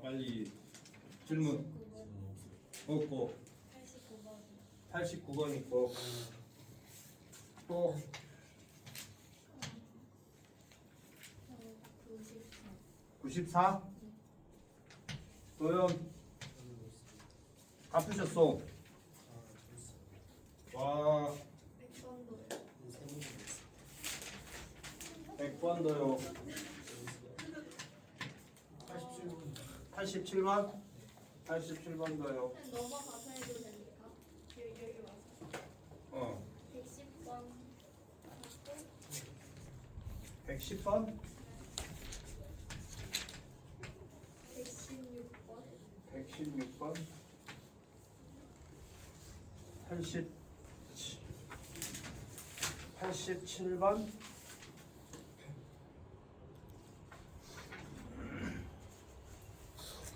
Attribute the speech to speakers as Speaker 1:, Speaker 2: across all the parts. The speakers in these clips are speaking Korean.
Speaker 1: 빨리 질문.
Speaker 2: 9번.
Speaker 1: 없고
Speaker 2: 89번.
Speaker 1: 89번 있고 또
Speaker 2: 94.
Speaker 1: 94. 도연 다 푸셨어. 와
Speaker 2: 100번도요.
Speaker 1: 100번도요. 87번 87번도요.
Speaker 2: 넘어가서 해도 됩니까? 여기 와서. 110번.
Speaker 1: 110번
Speaker 2: 116번.
Speaker 1: 116번 80 87번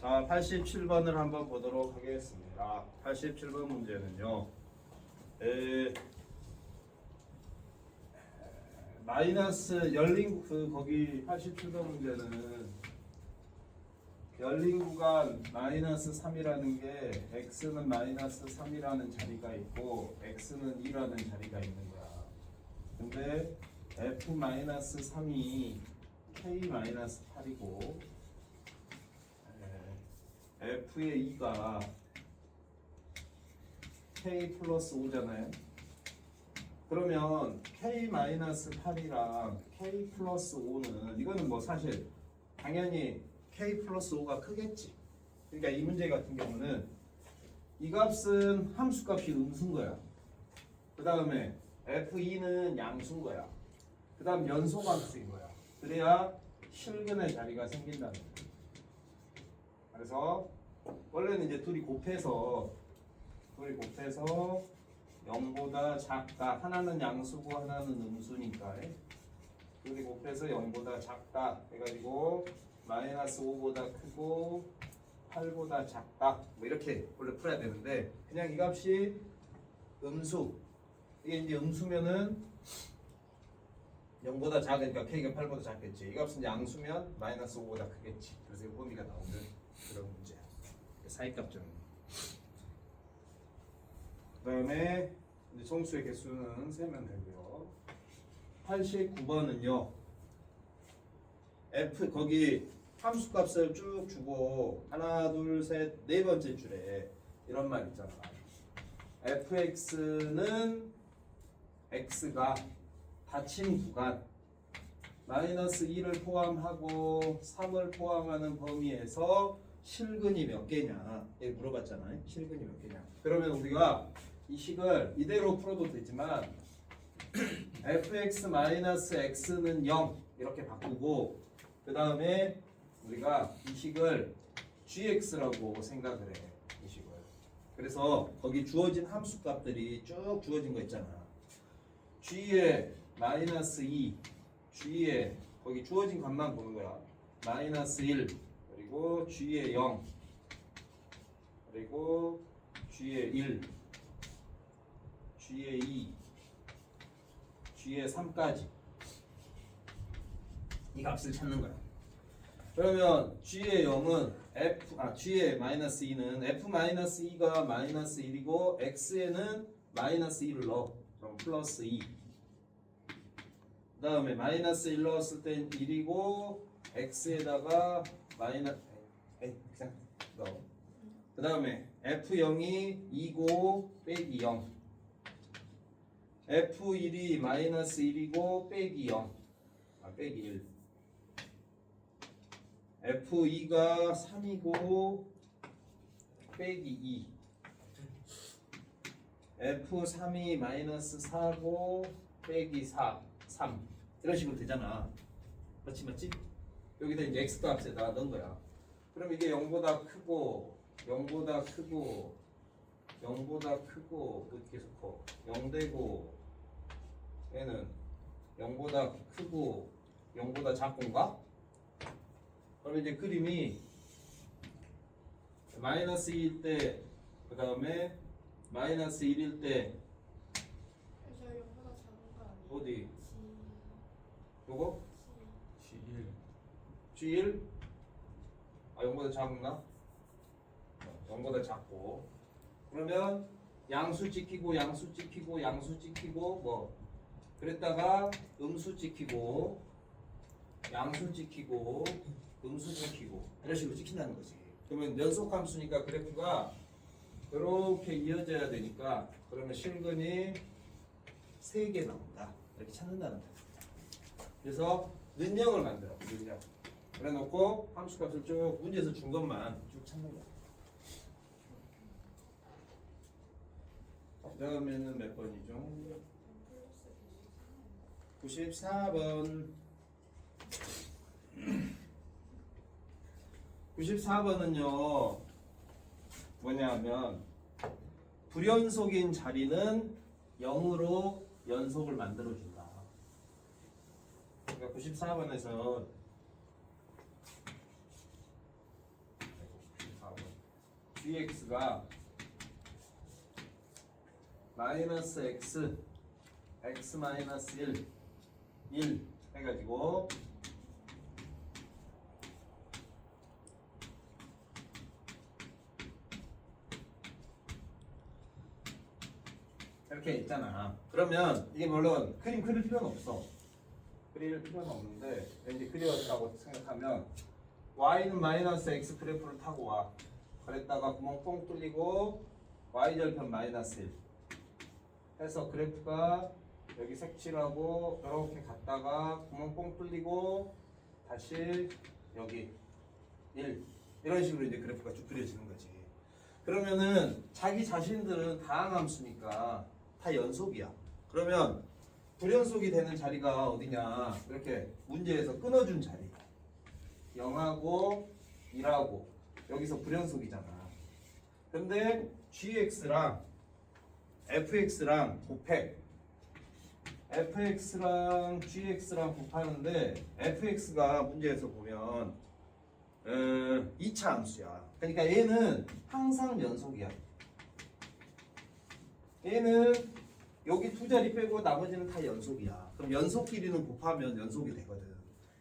Speaker 1: 자, 87번을 한번 보도록 하겠습니다. 87번 문제는요. 마이너스 열린 거기 87번 문제는 열린 구간 마이너스 3이라는 게 x는 마이너스 3이라는 자리가 있고 x는 2라는 자리가 있는 거야. 근데 f 마이너스 3이 k 마이너스 8이고 f의 2가 k 플러스 5잖아요. 그러면 k 마이너스 8이랑 k 플러스 5는 이거는 뭐 사실 당연히 k 플러스 5가 크겠지. 그러니까 이 문제 같은 경우는 이 값은 함수값이 음수인 거야. 그 다음에 f2는 양수인 거야. 그 다음 연소함수인 거야. 그래야 실근의 자리가 생긴다는 거야. 그래서 원래는 이제 둘이 곱해서 0보다 작다. 하나는 양수고 하나는 음수니까 둘이 곱해서 0보다 작다 해가지고 마이너스 5보다 크고 8보다 작다 뭐 이렇게 원래 풀어야 되는데 그냥 이 값이 음수 이게 이제 음수면은 0보다 작으니까 k가 8보다 작겠지. 이 값은 양수면 마이너스 5보다 크겠지. 그래서 이 범위가 나오는 그런 문제야. 사이값 좀. 그 다음에 이제 정수의 개수는 세면 되고요. 89번은요. f 거기 함수값을 쭉 주고 하나 둘 셋 네 번째 줄에 이런 말 있잖아. fx는 x가 닫힌 구간 마이너스 2를 포함하고 3을 포함하는 범위에서 실근이 몇 개냐 이렇게 물어봤잖아요. 실근이 몇 개냐. 그러면 우리가 이 식을 이대로 풀어도 되지만 fx 마이너스 x는 0 이렇게 바꾸고 그 다음에 우리가 이 식을 gx라고 생각을 해. 이 식을. 그래서 거기 주어진 함수 값들이 쭉 주어진 거 있잖아. g에 마이너스 2 g에 거기 주어진 값만 보는 거야. 마이너스 1 그리고 g에 0 그리고 g에 1 g에 2 g에 3까지 이 값을 찾는 거야. 그러면 g의 0은 g의 마이너스 2는 f 마이너스 2가 마이너스 1이고 x에는 마이너스 2를 넣어. 그럼 플러스 2. 그 다음에 마이너스 1 넣었을 땐 1이고 x에다가 마이너스 그냥 넣어. 그 다음에 f0이 2고 빼기 0 f1이 마이너스 1이고 빼기 0 빼기 1 f2가 3이고 빼기 2 f3이 마이너스 4고 빼기 4 3 이런 식으로 되잖아. 맞지? 여기다 이제 x 값에다 넣은 거야. 그럼 이게 0보다 크고 0보다 크고 0보다 크고 계속 커 0 되고 얘는 0보다 크고 0보다 작은가? 그러면 이제 그림이 마이너스 2일 때 그 다음에 마이너스 1일 때
Speaker 2: 저 0보다 작은 거 아니에요?
Speaker 1: 어디?
Speaker 2: G.
Speaker 1: 요거?
Speaker 3: G1
Speaker 1: G1? 아 0보다 작나? 0보다 작고 그러면 양수 찍히고 양수 찍히고 양수 찍히고 뭐 그랬다가 음수 찍히고 양수 찍히고 음수 찍히고 이런 식으로 찍힌다는 거지. 그러면 연속 함수니까 그래프가 이렇게 이어져야 되니까 그러면 실근이 3개 나온다 이렇게 찾는다는 거야. 그래서 는형을 만들어. 는형 그래 놓고 함수값을 쭉 문제에서 준 것만 쭉 찾는 거야. 그 다음에는 몇 번이죠? 94번 94번은요 뭐냐면 불연속인 자리는 0으로 연속을 만들어준다. 그러니까 94번에서 gx가 마이너스 x 마이너스 1 해가지고 이렇게 있잖아. 그러면 이게 물론 그림 그릴 필요는 없어. 그릴 필요는 없는데 왠지 그렸다고 생각하면 y는 마이너스 x 그래프를 타고 와. 그랬다가 구멍 뻥 뚫리고 y절편 마이너스 1 해서 그래프가 여기 색칠하고 이렇게 갔다가 구멍 뻥 뚫리고 다시 여기 1 이런 식으로 이제 그래프가 쭉 그려지는 거지. 그러면은 자기 자신들은 다항함수니까 다 연속이야. 그러면 불연속이 되는 자리가 어디냐? 이렇게 문제에서 끊어준 자리 0하고 1하고 여기서 불연속이잖아. 근데 gx랑 fx랑 곱해. fx랑 gx랑 곱하는데 fx가 문제에서 보면 2차 함수야. 그러니까 얘는 항상 연속이야. 얘는 여기 두 자리 빼고 나머지는 다 연속이야. 그럼 연속끼리는 곱하면 연속이 되거든.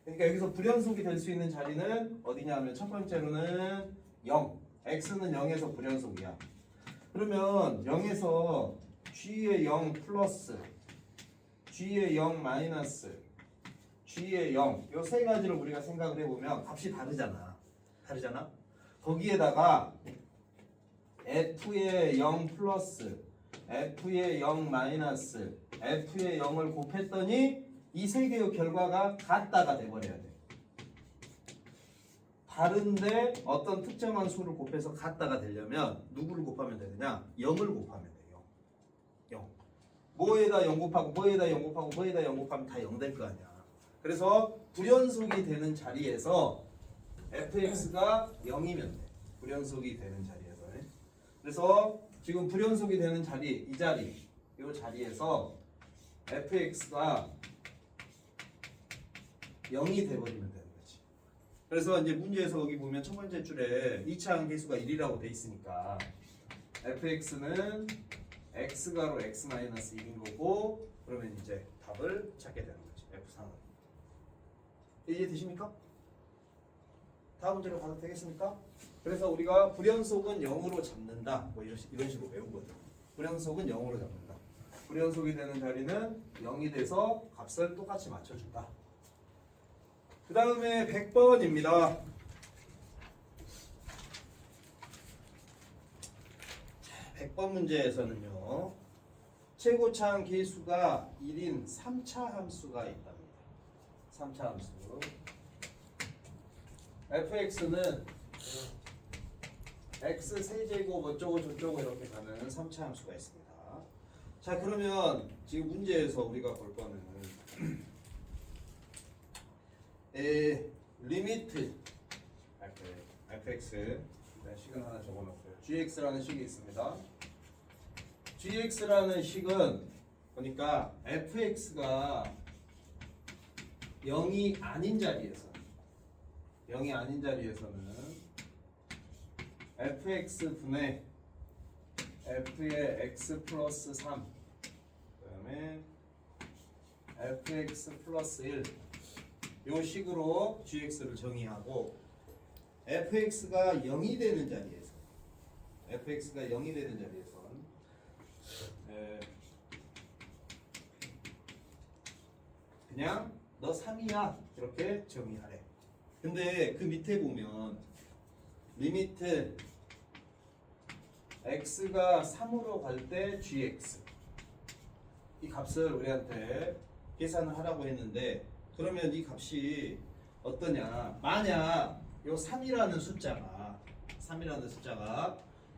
Speaker 1: 그러니까 여기서 불연속이 될 수 있는 자리는 어디냐 하면 첫 번째로는 0. x는 0에서 불연속이야. 그러면 0에서 g의 0 플러스 g의 0 마이너스 g의 0 요 세 가지를 우리가 생각을 해보면 값이 다르잖아. 거기에다가 f의 0 플러스 f의 0 마이너스 f의 0을 곱했더니 이 세 개의 결과가 같다가 돼버려야 돼. 다른데 어떤 특정한 수를 곱해서 같다가 되려면 누구를 곱하면 되느냐? 0을 곱하면 돼요. 0. 뭐에다 0 곱하고 뭐에다 0 곱하고 뭐에다 0 곱하면 다 0 될 거 아니야. 그래서 불연속이 되는 자리에서 fx가 0이면 돼. 불연속이 되는 자리에서. 그래서 지금 불연속이 되는 자리, 이 자리, 이 자리에서 fx가 0이 돼버리면 되는 거지. 그래서 이제 문제에서 여기 보면 첫 번째 줄에 2차 항계수가 1이라고 돼 있으니까 fx는 x가로 x-1인 거고 그러면 이제 답을 찾게 되는 거지. f3은. 이해되십니까? 다음 문제로 가도 되겠습니까? 그래서 우리가 불연속은 0으로 잡는다. 뭐 이런 식으로 외우거든. 불연속은 0으로 잡는다. 불연속이 되는 자리는 0이 돼서 값을 똑같이 맞춰준다. 그 다음에 100번입니다. 100번 문제에서는요. 최고차항 계수가 1인 3차 함수가 있답니다. 3차 함수. fx는 x 세제곱 어쩌고 저쩌고 이렇게 가는 3차 함수가 있습니다. 자, 그러면 지금 문제에서 우리가 볼 거는 리미트 fx 식은 하나 적어놓고요. gx라는 식이 있습니다. gx라는 식은 보니까 fx가 0이 아닌 자리에서는 fx 분의 f의 x 플러스 3 그 다음에 fx 플러스 1 요 식으로 gx를 정의하고 fx가 0이 되는 자리에서 fx가 0이 되는 자리에선 그냥 너 3이야 이렇게 정의하래. 근데 그 밑에 보면 리미트 x가 3으로 갈 때 gx 이 값을 우리한테 계산을 하라고 했는데 그러면 이 값이 어떠냐? 만약 요 3이라는 숫자가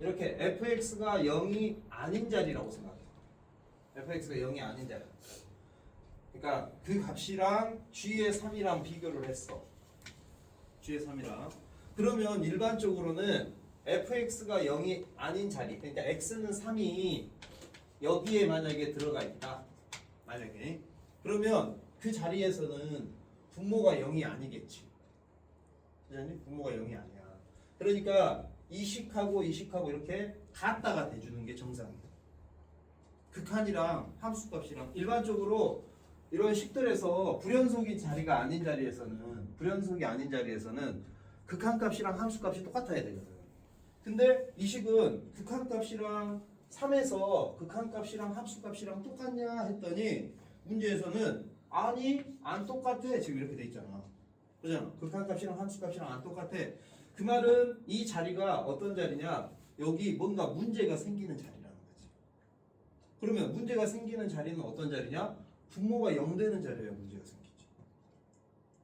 Speaker 1: 이렇게 fx가 0이 아닌 자리라고 생각해. fx가 0이 아닌 자리. 그러니까 그 값이랑 g의 3이랑 비교를 했어. g의 3이랑. 그러면 일반적으로는 fx가 0이 아닌 자리. 그러니까 x는 3이 여기에 만약에 들어가 있다. 만약에. 그러면 그 자리에서는 분모가 0이 아니겠지. 그렇지? 분모가 0이 아니야. 그러니까 이식하고 이렇게 갖다가 대주는 게 정상이야. 극한이랑 함수값이랑 일반적으로 이런 식들에서 불연속이 자리가 아닌 자리에서는 극한값이랑 함수값이 똑같아야 되거든. 근데 이 식은 극한값이랑 3에서 극한값이랑 함수값이랑 똑같냐 했더니 문제에서는 아니 안 똑같아. 지금 이렇게 돼 있잖아. 그잖아. 극한값이랑 함수값이랑 안 똑같아. 그 말은 이 자리가 어떤 자리냐? 여기 뭔가 문제가 생기는 자리라는 거지. 그러면 문제가 생기는 자리는 어떤 자리냐? 분모가 0 되는 자리에 문제가 생기지.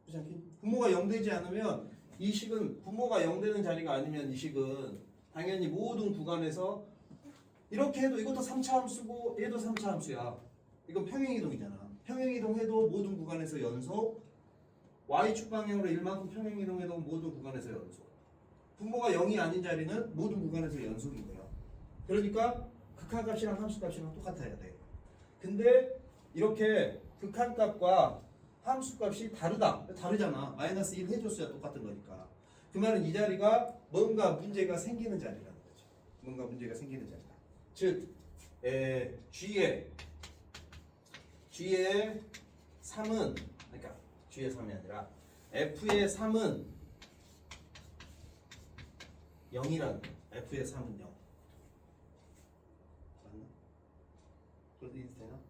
Speaker 1: 그렇지 않겠니? 분모가 0 되지 않으면 이 식은 분모가 0 되는 자리가 아니면 이 식은 당연히 모든 구간에서 이렇게 해도 이것도 3차 함수고 얘도 3차 함수야. 이건 평행이동이잖아. 평행이동해도 모든 구간에서 연속 y축 방향으로 1만큼 평행이동해도 모든 구간에서 연속. 분모가 0이 아닌 자리는 모든 구간에서 연속인 거야. 그러니까 극한값이랑 함수값이랑 똑같아야 돼. 근데 이렇게 극한값과 함수값이 다르잖아. 마이너스 1 해줬어야 똑같은 거니까. 그 말은 이 자리가 뭔가 문제가 생기는 자리라는 거지. 뭔가 문제가 생기는 자리다. 즉 G의 3은 그러니까 G의 3이 아니라 F의 3은 0이라는 거야. F의 3은 0. 맞나? 그렇게 되나?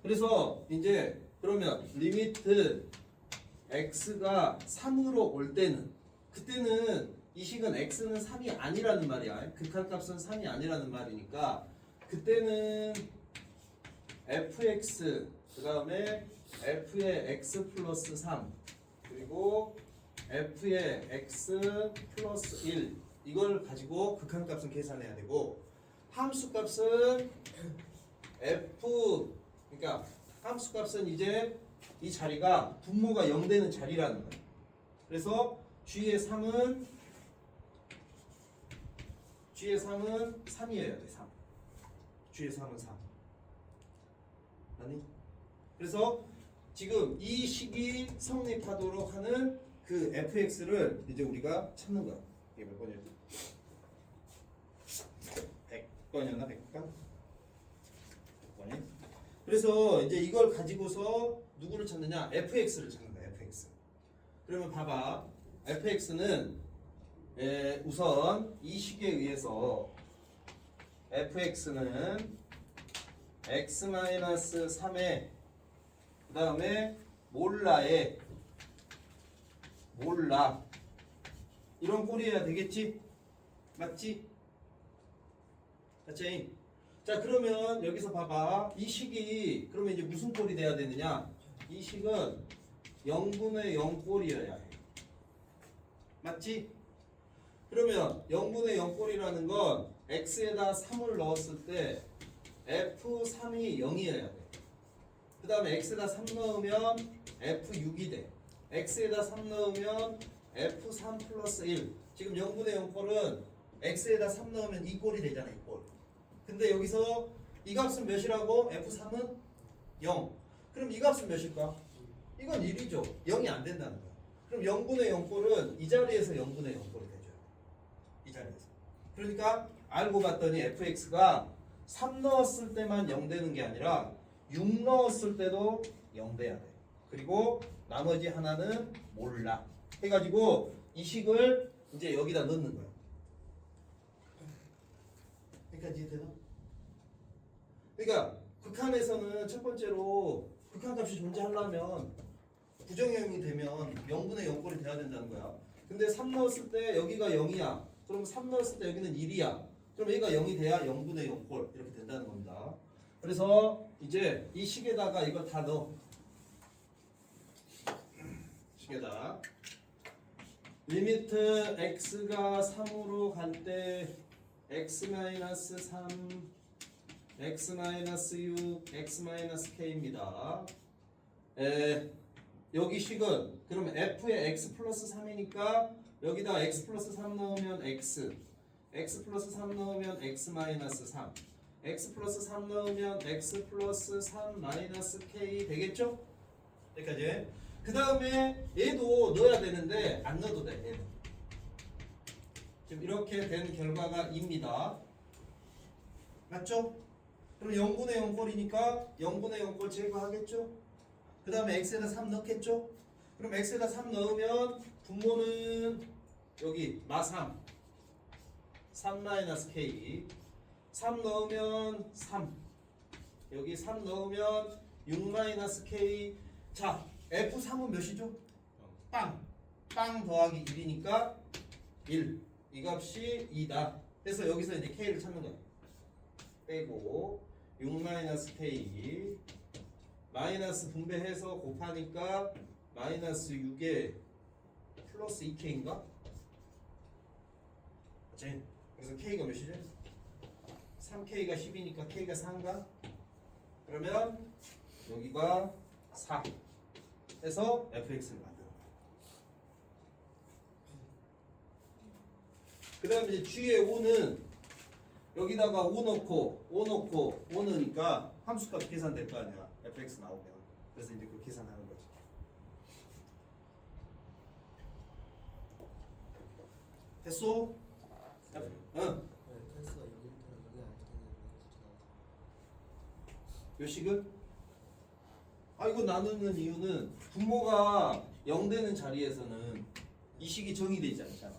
Speaker 1: 그래서 이제 그러면 리미트 x가 3으로 올 때는 그때는 이 식은 x는 3이 아니라는 말이야. 극한값은 3이 아니라는 말이니까 그때는 fx 그 다음에 f의 x 플러스 3 그리고 f의 x 플러스 1 이걸 가지고 극한값은 계산해야 되고 함수값은 f 그러니까 함수값은 이제 이 자리가 분모가 0 되는 자리라는 거예요. 그래서 G의 3은 3이어야 돼. 3. G의 3은 3. 아니? 그래서 지금 이 식이 성립하도록 하는 그 fx를 이제 우리가 찾는 거야. 이게 몇 번이었지? 100번이었나? 100번? 100번이? 그래서 이제 이걸 가지고서 누구를 찾느냐? fx를 찾는 거야. fx. 그러면 봐봐. fx는 우선 이 식에 의해서 fx는 x-3에 그 다음에 몰라 이런 꼴이어야 되겠지? 맞지? 맞지? 자 그러면 여기서 봐봐. 이 식이 그러면 이제 무슨 꼴이 돼야 되느냐? 이 식은 0분의 0 꼴이어야 해. 맞지? 그러면 0분의 0 꼴이라는 건 x에다 3을 넣었을 때 f3이 0이어야 돼. 그 다음에 x에다 3 넣으면 f6이 돼. x에다 3 넣으면 f3 플러스 1. 지금 0분의 0 꼴은 x에다 3 넣으면 이 꼴이 되잖아. 이 꼴. 근데 여기서 이 값은 몇이라고? f3은 0. 그럼 이 값은 몇일까? 이건 1이죠. 0이 안 된다는 거야. 그럼 0분의 0 꼴은 이 자리에서 0분의 0 꼴이 되죠. 이 자리에서. 그러니까 알고 봤더니 fx가 3 넣었을 때만 0 되는 게 아니라 6 넣었을 때도 0 돼야 돼. 그리고 나머지 하나는 몰라. 해가지고 이 식을 이제 여기다 넣는 거야. 그러니까 이해되나? 그러니까 극한에서는 첫 번째로 극한값이 존재하려면 부정형이 되면 0분의 0꼴이 돼야 된다는 거야. 근데 3 넣었을 때 여기가 0이야. 그럼 3 넣었을 때 여기는 1이야. 그럼 여기가 0이 돼야 0분의 0꼴 이렇게 된다는 겁니다. 그래서 이제 이 식에다가 이걸 다 넣어. 식에다 리미트 x가 3으로 갈 때 x-3 x-6 x-k입니다. 여기 식은 그러면 f의 x 플러스 3이니까 여기다 x 플러스 3 넣으면 x 플러스 3 넣으면 x 마이너스 3 x 플러스 3 넣으면 x 플러스 3 마이너스 k 되겠죠? 여기까지. 그 다음에 얘도 넣어야 되는데 안 넣어도 돼. 얘는. 지금 이렇게 된 결과가 2입니다. 맞죠? 그럼 0분의 0꼴이니까 0분의 0꼴 제거하겠죠? 그 다음에 x에다 3 넣겠죠? 그럼 x에다 3 넣으면 분모는 여기 마3 3 마이너스 k 3 넣으면 3 여기 3 넣으면 6 마이너스 k. 자 F3은 몇이죠? 빵 더하기 1이니까 1 이 값이 2다. 그래서 여기서 이제 k를 찾는 거야. 빼고 6 마이너스 k 마이너스 분배해서 곱하니까 마이너스 6에 플러스 2k인가? 맞지? 그래서 k가 몇이죠? 3k가 10이니까 k가 4인가? 그러면 여기가 4 해서 fx를 만들어. 그 다음에 이제 g의 5는 여기다가 5 넣고 5 넣으니까 함수값 계산될 거 아니야. fx 나오면. 그래서 이제 그 계산하는 거지. 됐어? 응. 요 식을? 이거 나누는 이유는 분모가 0 되는 자리에서는 이 식이 정의되지 않잖아.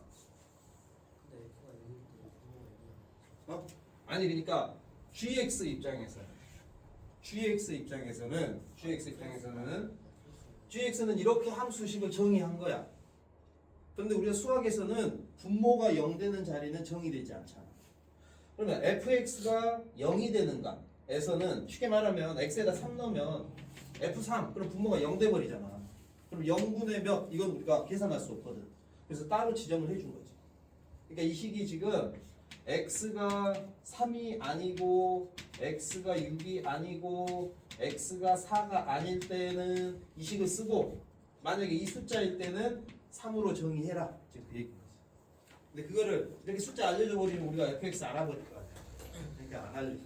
Speaker 1: 아니 그러니까 gx 입장에서는 gx는 이렇게 함수식을 정의한 거야. 그런데 우리가 수학에서는 분모가 0 되는 자리는 정의되지 않잖아. 그러면 fx가 0이 되는가에서는 쉽게 말하면 x에다 3 넣으면 f3 그럼 분모가 0 돼 버리잖아. 그럼 0분의 몇 이건 우리가 계산할 수 없거든. 그래서 따로 지정을 해준 거지. 그러니까 이 식이 지금 x가 3이 아니고 x가 6이 아니고 x가 4가 아닐 때는 이 식을 쓰고 만약에 이 숫자일 때는 3으로 정의해라. 지금 그 얘기인 거지. 근데 그거를 이렇게 숫자 알려줘 버리면 우리가 fx 알아버릴 거 같아. 그러니까 안 알려줘.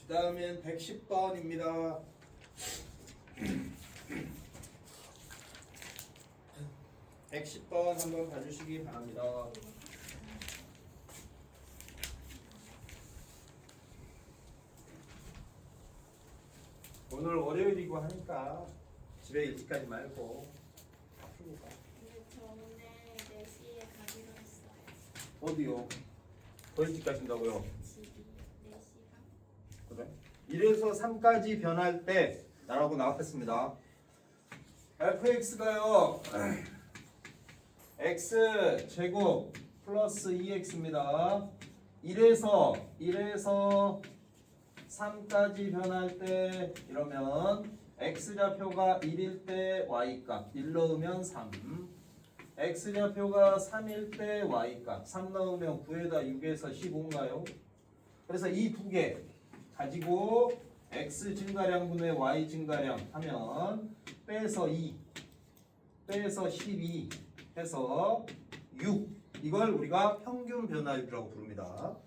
Speaker 1: 그 다음엔 110번입니다. 110번 한번 봐주시기 바랍니다. 오늘 월요일이고 하니까 집에 일찍 가지 말고 바쁘니까.
Speaker 2: 근데 저 오늘 4시에 가기로 했어요.
Speaker 1: 어디요? 더 일찍 가신다고요?
Speaker 2: 집이 4시간?
Speaker 1: 그래? 1에서 3까지 변할 때 나라고 나왔습니다. fx가요 x 제곱 플러스 2x입니다. 1에서 3까지 변할 때 이러면 x좌표가 1일 때 y값 1 넣으면 3 x좌표가 3일 때 y값 3 넣으면 9에다 6에서 15인가요? 그래서 이 두 개 가지고 x 증가량분의 y 증가량 하면 빼서 2 빼서 12 해서 6 이걸 우리가 평균 변화율이라고 부릅니다.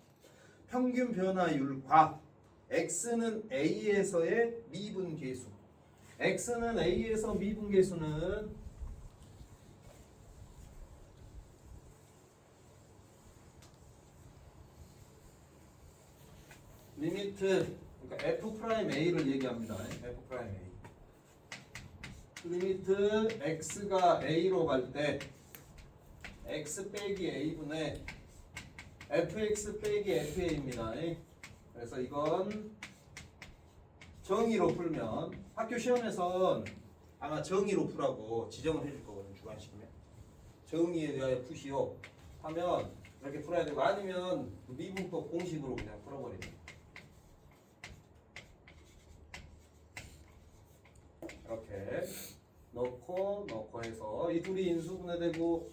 Speaker 1: 평균 변화율과 x는 a에서의 미분계수 x는 a에서 미분계수는 리미트 그러니까 f'a를 얘기합니다. f'a 리미트 x가 a로 갈 때 x 빼기 a분의 fx 빼기 fa입니다. 그래서 이건 정의로 풀면 학교 시험에선 아마 정의로 풀라고 지정을 해줄 거거든. 주관식이면 정의에 대하여 푸시오 하면 이렇게 풀어야 되고, 아니면 미분법 공식으로 그냥 풀어버리면 이렇게 넣고 해서 이 둘이 인수분해되고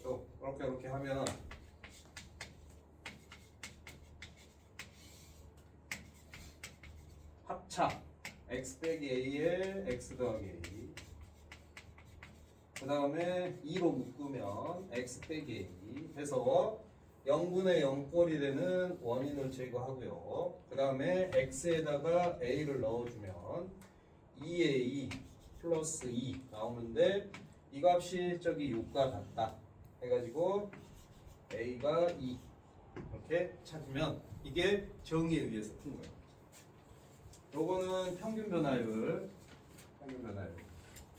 Speaker 1: 이렇게 하면 합차 x 빼기 a에 x 더하기 a, 그 다음에 2로 묶으면 x 빼기 a 해서 0분의 0꼴이 되는 원인을 제거하고요. 그 다음에 x에다가 a를 넣어주면 2a 플러스 2 나오는데 이 값이 저기 6과 같다 해가지고 a가 2 이렇게 찾으면 이게 정의에 의해서 푼 거예요. 요거는 평균 변화율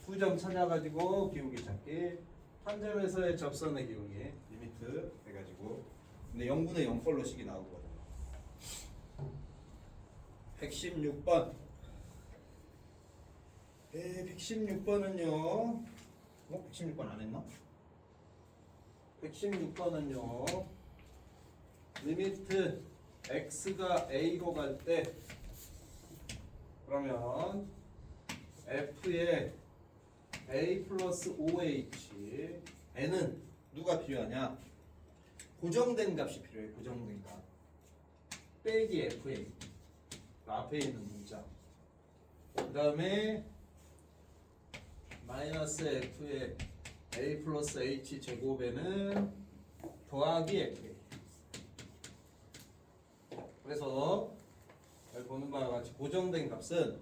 Speaker 1: 2점 찾아가지고 기울기 찾기, 한 점에서의 접선의 기울기 리미트 해가지고, 근데 0분의 0꼴로 식이 나오거든요. 116번 116번은요 116번 안 했나? 116번은요 리미트 x가 a로 갈 때 그러면 f의 a 플러스 5h, n은 누가 필요하냐? 고정된 값이 필요해. 고정된 값 빼기 fa, 앞에 있는 문자, 그 다음에 마이너스 f의 a 플러스 h 제곱에는 더하기 fa. 그래서 여기 보는 바와 같이 고정된 값은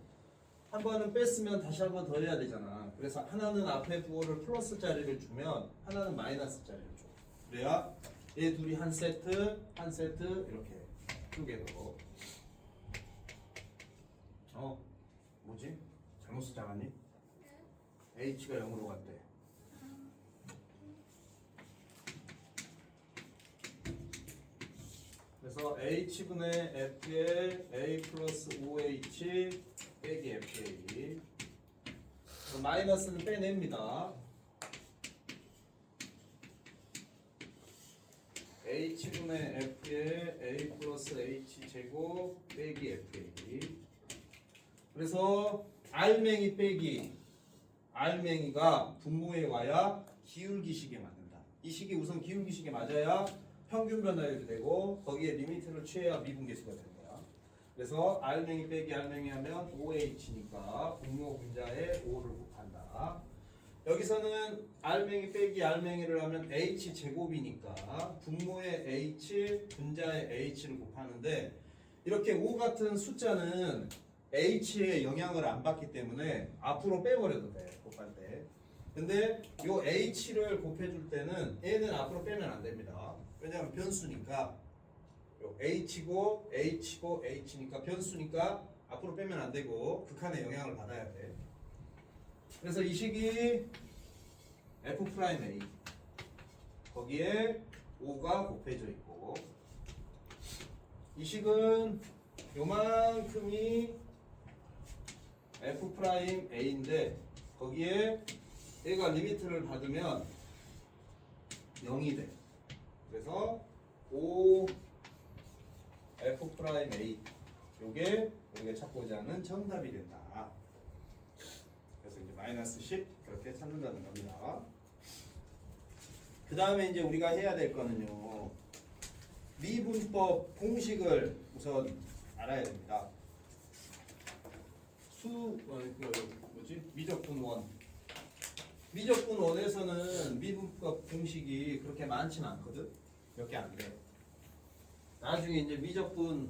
Speaker 1: 한 번은 뺐으면 다시 한 번 더 해야 되잖아. 그래서 하나는 앞에 부호를 플러스 자리를 주면 하나는 마이너스 자리를 줘. 그래야 얘 둘이 한 세트 이렇게 투게더. 뭐지? 잘못 쓰지 않았니? h가 0으로 갔대. 그래서 h분의 f의 a 플러스 5h 빼기 fa, 마이너스는 빼냅니다. h분의 f의 a 플러스 h 제곱 빼기 fa. 그래서 알맹이 빼기 알맹이가 분모에 와야 기울기식에 맞는다. 이 식이 우선 기울기식에 맞아야 평균 변화율이 되고 거기에 리미트를 취해야 미분계수가 되는 거야. 그래서 알맹이 빼기 알맹이 하면 5h니까 분모 분자에 5를 곱한다. 여기서는 알맹이 빼기 알맹이를 하면 h 제곱이니까 분모에 h 분자에 h를 곱하는데, 이렇게 5 같은 숫자는 h에 영향을 안 받기 때문에 앞으로 빼버려도 돼, 곱할 때. 근데 요 h를 곱해줄 때는 얘는 앞으로 빼면 안 됩니다. 왜냐하면 변수니까. 요 h고 h니까 변수니까 앞으로 빼면 안 되고 극한의 영향을 받아야 돼. 그래서 이 식이 f'A, 거기에 5가 곱해져 있고, 이 식은 요만큼이 f'A인데 거기에 얘가 리미트를 받으면 0이 돼. 그래서 5 f'A, 요게 우리가 찾고자 하는 정답이 된다. 그래서 이제 마이너스 10 그렇게 찾는다는 겁니다. 그 다음에 이제 우리가 해야 될 거는요, 미분법 공식을 우선 알아야 됩니다. 미적분 원. 미적분 원에서는 미분법 공식이 그렇게 많지는 않거든. 몇 개 안 돼. 나중에 이제 미적분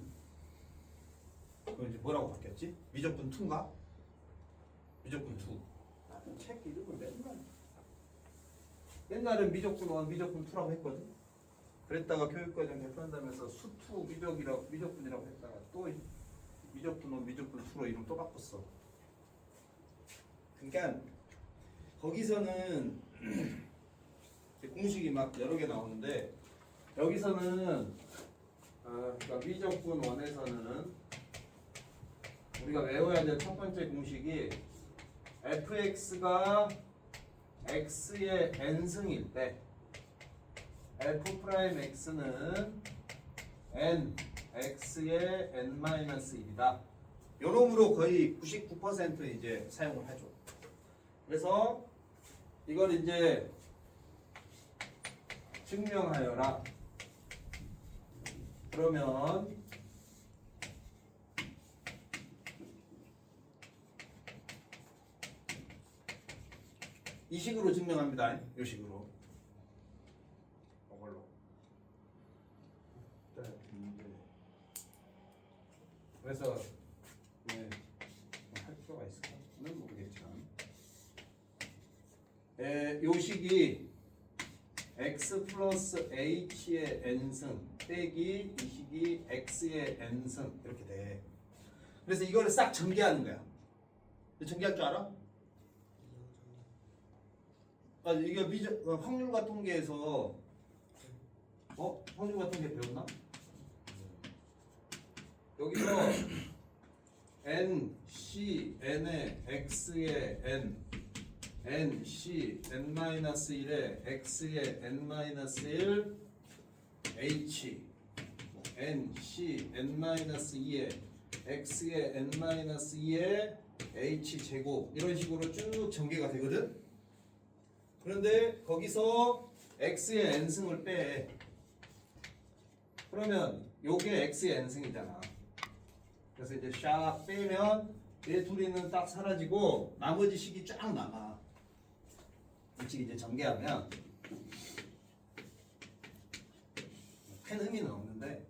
Speaker 1: 이제 뭐라고 바뀌었지? 미적분 2인가? 미적분 2. 나는 책 이름을 옛날엔 미적분 1, 미적분 2라고 했거든. 그랬다가 교육과정 개편한다면서 수2 미적분이라고 했다가 또 미적분 1, 미적분 2로 이름 또 바꿨어. 그러니까 거기서는 공식이 막 여러 개 나오는데 여기서는 그러니까 미적분 원에서는 우리가 외워야 될 첫 번째 공식이 fx가 x의 n승일 때 f'x는 n x의 n-1이다. 요 놈으로 거의 99% 이제 사용을 하죠. 그래서 이걸 이제 증명하여라. 그러면 이 식으로 증명합니다. 이 식으로. 이걸로. 그래서 네, 할 필요가 있을까는 모르겠지만, 요 식이 x 플러스 h의 n승 빼기 이 식이 x의 n승 이렇게 돼. 그래서 이거를 싹 전개하는 거야. 전개할 줄 알아? 이게 확률과 통계에서 확률과 통계 배웠나? 여기서 n, c, n의 x의 n, n, c, n-1의 x의 n-1, h, n, c, n-2의 x의 n-2의 h 제곱 이런 식으로 쭉 전개가 되거든? 그런데 거기서 x의 n승을 빼. 그러면 요게 x의 n승이잖아. 그래서 이제 샥 빼면 얘 둘이는 딱 사라지고 나머지 식이 쫙 남아. 이 식이 이제 전개하면 큰 의미는 없는데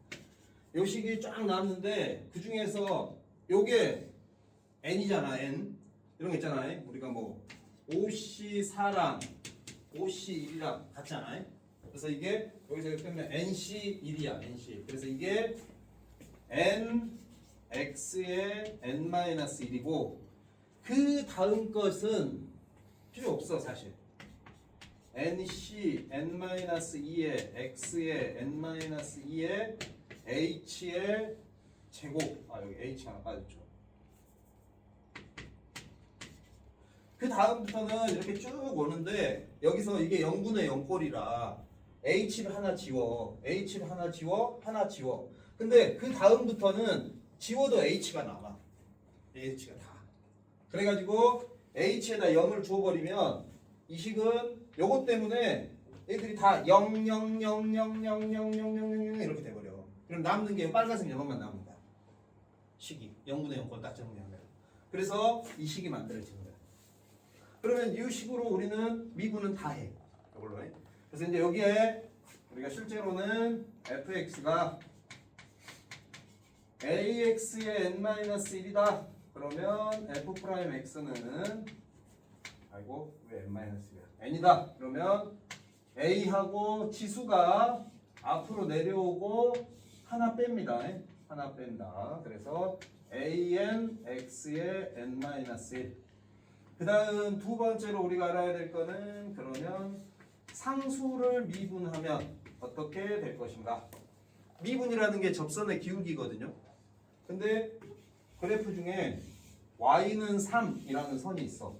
Speaker 1: 요 식이 쫙 남는데 그 중에서 요게 n이잖아. n 이런 거 있잖아요. 우리가 뭐 5C4랑 5C1이랑 같잖아요. 그래서 이게 여기서 이렇게 빼면 NC1이야. NC. 그래서 이게 NX의 N-1이고 그 다음 것은 필요 없어 사실. NC N-2의 X의 N-2의 H의 제곱. 여기 H 하나 빠졌죠. 그 다음부터는 이렇게 쭉 오는데 여기서 이게 0분의 0꼴이라 H를 하나 지워, H를 하나 지워, 하나 지워. 근데 그 다음부터는 지워도 H가 남아. H가 다. 그래가지고 H에다 0을 주워버리면 이 식은 요것 때문에 얘들이 다 0, 0, 0, 0, 0, 0, 0, 0, 0 이렇게 돼버려. 그럼 남는 게 빨간색 0만 남는다. 식이 0분의 0꼴 딱 정리하면. 그래서 이 식이 만들어지는 거야. 그러면 이 식으로 우리는 미분은 다 해. 이걸로 해. 그래서 이제 여기에 우리가 실제로는 fx가 ax의 n-1이다. 그러면 f'x는 왜 n-1이야? n이다. 그러면 a하고 지수가 앞으로 내려오고 하나 뺍니다. 하나 뺀다. 그래서 an x의 n-1. 그 다음 두 번째로 우리가 알아야 될 거는 그러면 상수를 미분하면 어떻게 될 것인가. 미분이라는 게 접선의 기울기거든요. 근데 그래프 중에 y는 3이라는 선이 있어.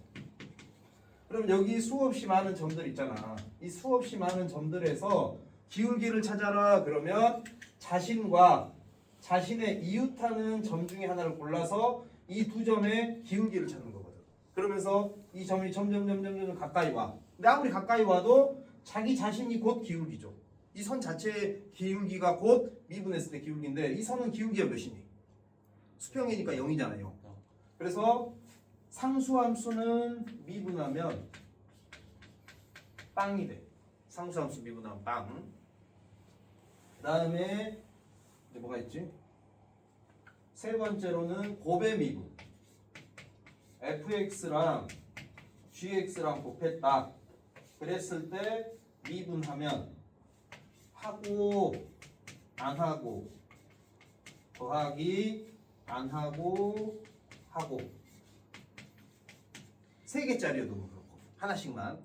Speaker 1: 그럼 여기 수없이 많은 점들 있잖아. 이 수없이 많은 점들에서 기울기를 찾아라. 그러면 자신과 자신의 이웃하는 점 중에 하나를 골라서 이 두 점의 기울기를 찾는 거거든. 그러면서 이 점이 점점 가까이 와. 근데 아무리 가까이 와도 자기 자신이 곧 기울기죠. 이 선 자체의 기울기가 곧 미분했을 때 기울기인데 이 선은 기울기가 몇이니? 수평이니까 0이잖아요. 그래서 상수함수는 미분하면 빵이 돼. 상수함수 미분하면 빵. 그 다음에 이제 뭐가 있지? 세 번째로는 곱의 미분. fx랑 gx랑 곱했다. 그랬을 때 미분하면 하고 안 하고 더하기 안 하고 하고 세 개짜리여도 그렇고 하나씩만.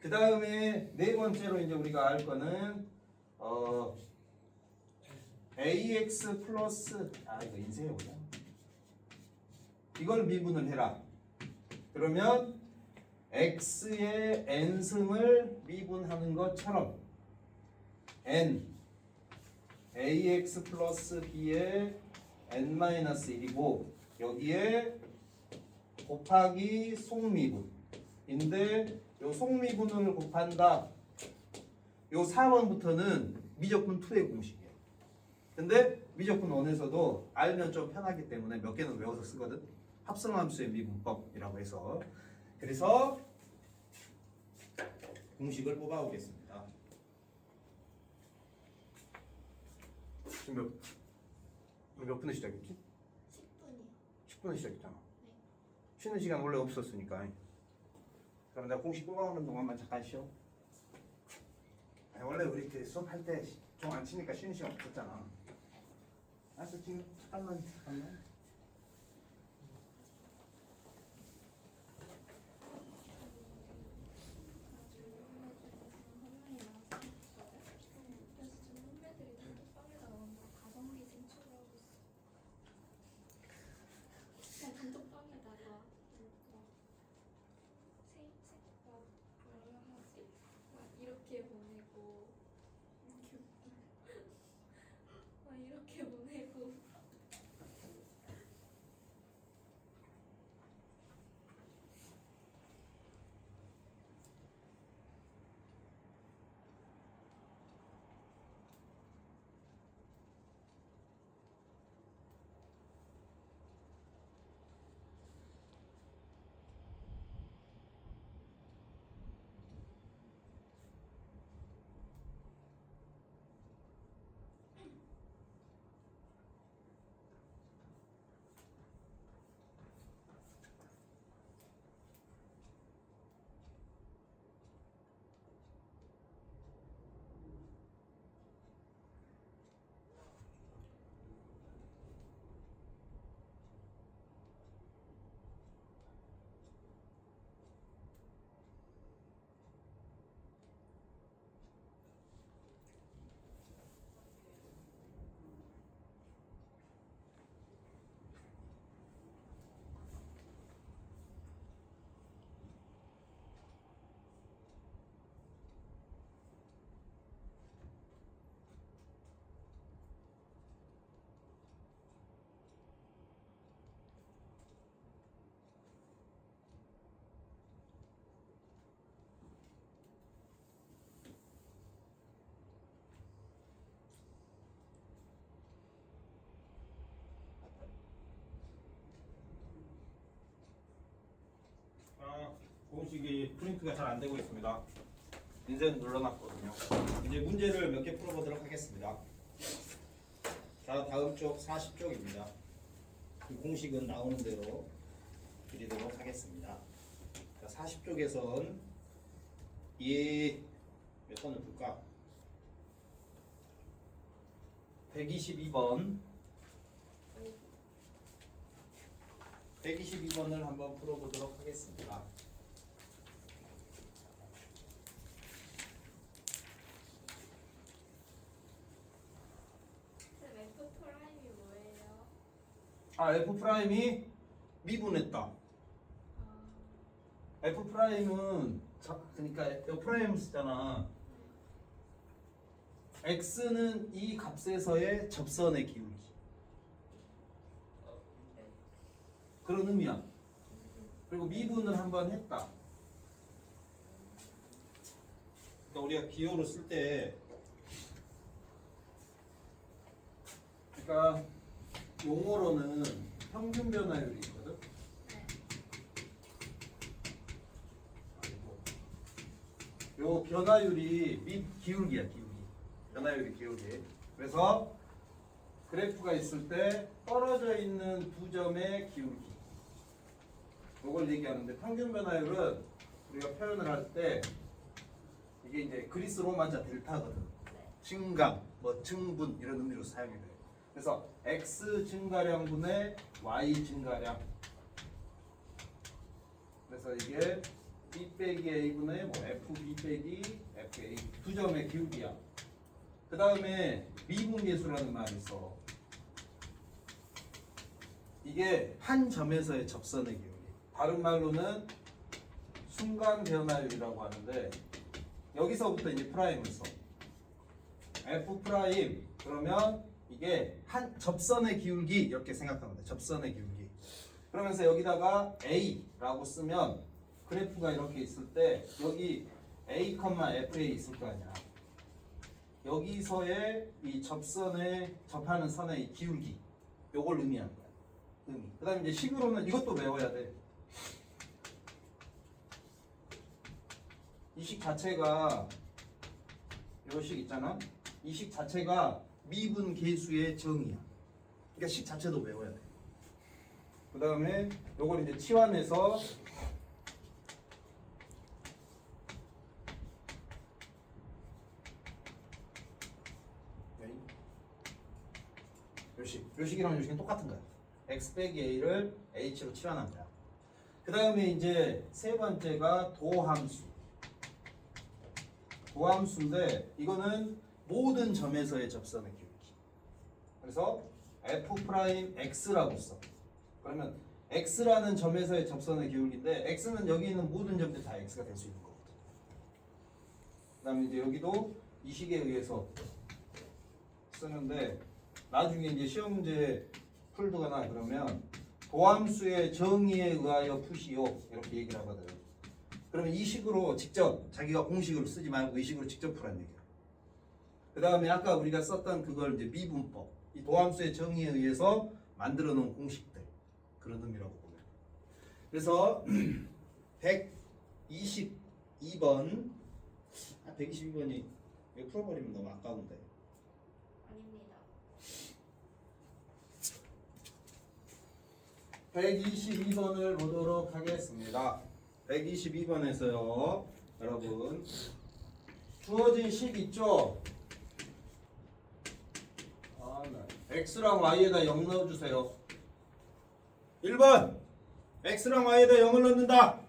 Speaker 1: 그 다음에 네 번째로 이제 우리가 알 거는 ax 플러스 이거 인쇄해보자. 이걸 미분을 해라. 그러면 x의 n승을 미분하는 것처럼 n ax 플러스 b의 n-1이고 여기에 곱하기 속미분인데 요 속미분을 곱한다. 요 4번부터는 미적분 2의 공식이에요. 근데 미적분 1에서도 알면 좀 편하기 때문에 몇 개는 외워서 쓰거든. 합성함수의 미분법이라고 해서. 그래서 공식을 뽑아오겠습니다. 지금 몇 분에 시작했지?
Speaker 2: 10분이요.
Speaker 1: 10분에 시작했잖아.
Speaker 2: 네.
Speaker 1: 쉬는 시간 원래 없었으니까. 그럼 내가 공식 뽑아오는 동안만 잠깐 쉬어. 원래 우리 그 수업할 때 종 안 치니까 쉬는 시간 없었잖아. 알았어, 지금 잠깐만.
Speaker 2: 이렇게 보내고 이렇게 보내고
Speaker 1: 공식이 프린트가 잘 안 되고 있습니다. 인쇄는 눌러놨거든요. 이제 문제를 몇 개 풀어보도록 하겠습니다. 자, 다음 쪽 40쪽입니다. 이 공식은 나오는 대로 드리도록 하겠습니다. 자, 40쪽에선 몇 번을 볼까? 122번 122번을 한번 풀어보도록 하겠습니다.
Speaker 2: F 프라임이 뭐예요?
Speaker 1: F 프라임이 미분했다. F 프라임은 그러니까 F 프라임 쓰잖아. X는 이 값에서의 접선의 기울기. 그런 의미야. 그리고 미분을 한번 했다. 그러니까 우리가 기호를 쓸 때, 그러니까 용어로는 평균 변화율이 있거든. 요 변화율이 기울기야, 기울기. 변화율이 기울기. 그래서 그래프가 있을 때 떨어져 있는 두 점의 기울기. 이걸 얘기하는데 평균 변화율은 우리가 표현을 할 때 이게 이제 그리스 로마자 델타거든. 증감, 뭐 증분 이런 의미로 사용이 돼요. 그래서 x 증가량분의 y 증가량. 그래서 이게 B 빼기 A분의 뭐 FB 빼기 FA 두 점의 기울기야. 그 다음에 미분계수라는 말이 있어. 이게 한 점에서의 접선의 기울기. 다른 말로는 순간 변화율이라고 하는데 여기서부터 이제 프라임을 써. F 프라임 그러면 이게 한 접선의 기울기 이렇게 생각하면 돼. 접선의 기울기. 그러면서 여기다가 A라고 쓰면 그래프가 이렇게 있을 때 여기 A, FA 있을 거 아니야. 여기서의 이 접선에 접하는 선의 이 기울기 요걸 의미하는 거야. 의미. 그다음에 이제 식으로는 이것도 외워야 돼. 이 식 자체가 요 식 있잖아. 이 식 자체가 미분 계수의 정의야. 그러니까 식 자체도 외워야 돼. 그다음에 요걸 이제 치환해서 요식이랑 요식은 똑같은 거야. x 빼기 a를 h로 치환한 거야. 그 다음에 이제 세 번째가 도함수. 도함수인데 이거는 모든 점에서의 접선의 기울기. 그래서 f 프라임 x라고 써. 그러면 x라는 점에서의 접선의 기울기인데 x는 여기 있는 모든 점들 다 x가 될 수 있는 거거든. 그 다음에 이제 여기도 이 식에 의해서 쓰는데 나중에 이제 시험 문제 풀거나 그러면 도함수의 정의에 의하여 푸시오 이렇게 얘기를 하거든. 그러면 이 식으로 직접 자기가 공식으로 쓰지 말고 이 식으로 직접 풀란 얘기야. 그 다음에 아까 우리가 썼던 그걸 이제 미분법, 이 도함수의 정의에 의해서 만들어 놓은 공식들 그런 의미라고 보면. 그래서 122번 122번이 이거 풀어버리면 너무 아까운데.
Speaker 2: 아닙니다.
Speaker 1: 122번을 보도록 하겠습니다. 122번에서요, 여러분 주어진 식 있죠? x랑 y에다 0 넣어주세요. 1번 x랑 y에다 0을 넣는다.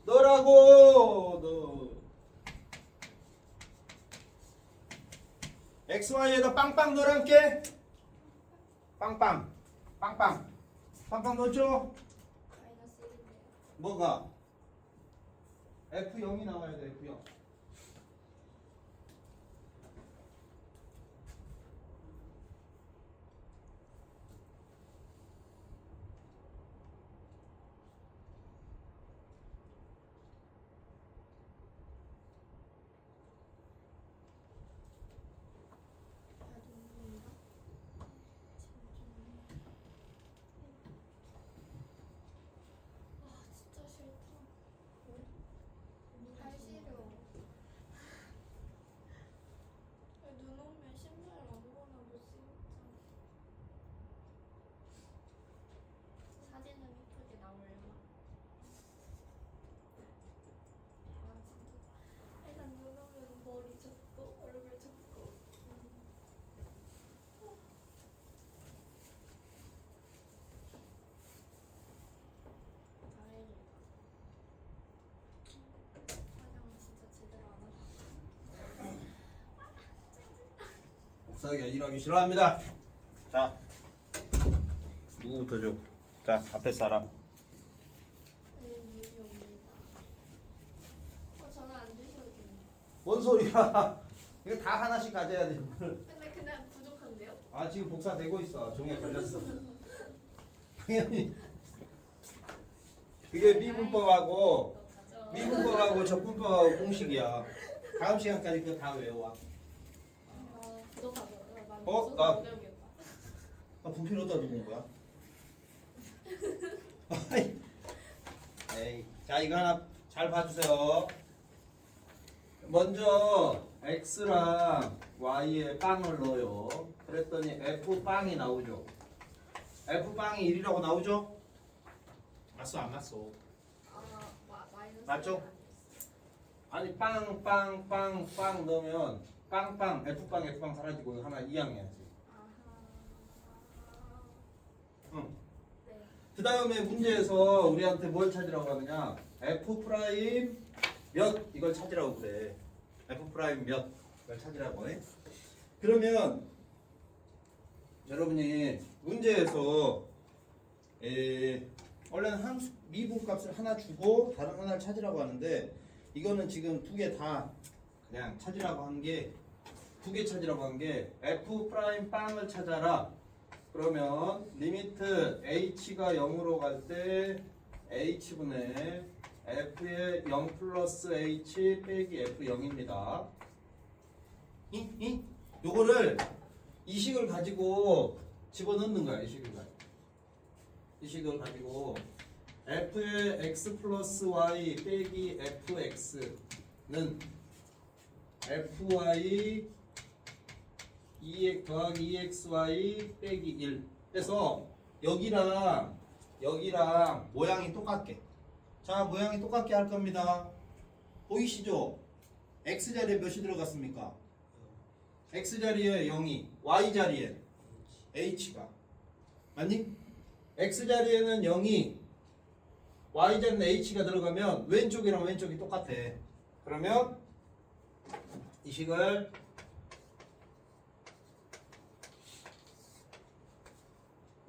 Speaker 1: 넣으라고. x, y에다 빵빵 넣으란께. 빵빵 넣었죠?
Speaker 2: 마이너스 1인데요.
Speaker 1: 뭐가? F0이 나와야 돼. F0.
Speaker 2: 아 진짜 싫다. 할 싫어. 눈 오면 신발 아무거나 못 신잖아. 사진은 이쁘게 나올려나? 아 진짜. 일단 눈 오면 머리 접고 얼굴 접고. 다행이다. 화장은 진짜 제대로 안 하고.
Speaker 1: 복사하기가 일하기 싫어합니다. 자, 누구부터 줘? 자, 앞에 사람.
Speaker 2: 눈이 옵니다. 저는 안 주셔도 돼요.
Speaker 1: 뭔 소리야? 이거 다 하나씩 가져야 돼.
Speaker 2: 근데 그냥 부족한데요?
Speaker 1: 아, 지금 복사되고 있어. 종이에 걸렸어. 당연히. 그게 미분법하고 적분법하고 공식이야. 다음 시간까지 그거 다 외워.
Speaker 2: 부족하죠. 난
Speaker 1: 어?
Speaker 2: 무슨
Speaker 1: 나-
Speaker 2: 못 배우겠다.
Speaker 1: 아, 부피를 어디다 두는 거야? 에이. 자, 이거 하나 잘 봐주세요. 먼저 x랑 y에 빵을 넣어요. 그랬더니 f 빵이 나오죠. f 빵이 1이라고 나오죠? 맞어 안 맞어?
Speaker 2: 마이너스
Speaker 1: 맞죠?
Speaker 2: 1 아니었어요.
Speaker 1: 아니 빵 넣으면 빵빵 f빵 사라지고 하나 이항해야지.
Speaker 2: 아하.
Speaker 1: 응.
Speaker 2: 네.
Speaker 1: 그 다음에 문제에서 우리한테 뭘 찾으라고 하느냐? f 프라임 몇 이걸 찾으라고 그래. f 프라임 몇 이걸 찾으라고 해. 그러면 여러분이 문제에서 원래는 함수 미분값을 하나 주고 다른 하나를 찾으라고 하는데 이거는 지금 두 개 다 그냥 찾으라고 한 게 두 개 찾으라고 한 게 f 프라임 빵을 찾아라. 그러면 리미트 h가 0으로 갈 때 h분의 f의 0 플러스 h 빼기 f0입니다. 요거를 이 식을 가지고 집어넣는 거야. 이 식을 가지고 f의 x 플러스 y 빼기 fx는 fy 2x 더하기 2xy 빼기 1 해서 여기랑 모양이 똑같게, 자 모양이 똑같게 할 겁니다. 보이시죠? x자리에 몇이 들어갔습니까? x자리에 0이, y자리에 h가 맞니? x자리에는 0이, y자리는 h가 들어가면 왼쪽이랑 왼쪽이 똑같아. 그러면 이 식을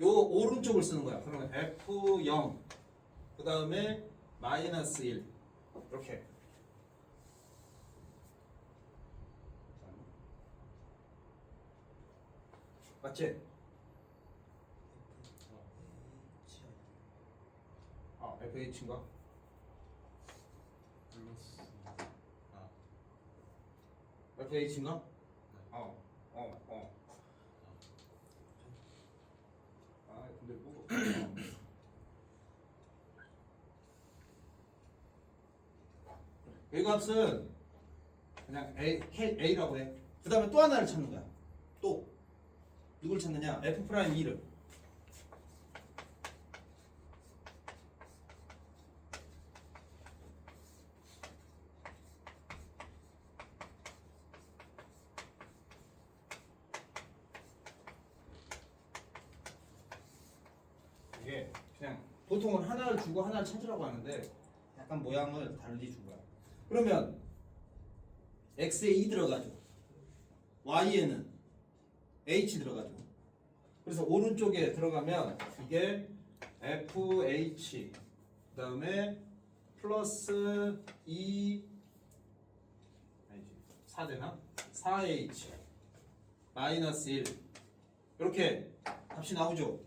Speaker 1: 요 오른쪽을 쓰는 거야. 그러면 f0 그 다음에 마이너스 1 이렇게. 맞지? 아 fh인가? fh인가? 아 근데 뭐 이 값은 그냥 a라고 해. 그 다음에 또 하나를 찾는 거야. 또 누굴 찾느냐? f 프라임 2를. 이게 그냥 보통은 하나를 주고 하나를 찾으라고 하는데 약간 모양을 달리 준 거야. 그러면 x에 2 들어가죠. y에는 h 들어가죠. 그래서 오른쪽에 들어가면 이게 fh 그 다음에 플러스 2 4 되나? 4h 마이너스 1 이렇게 값이 나오죠.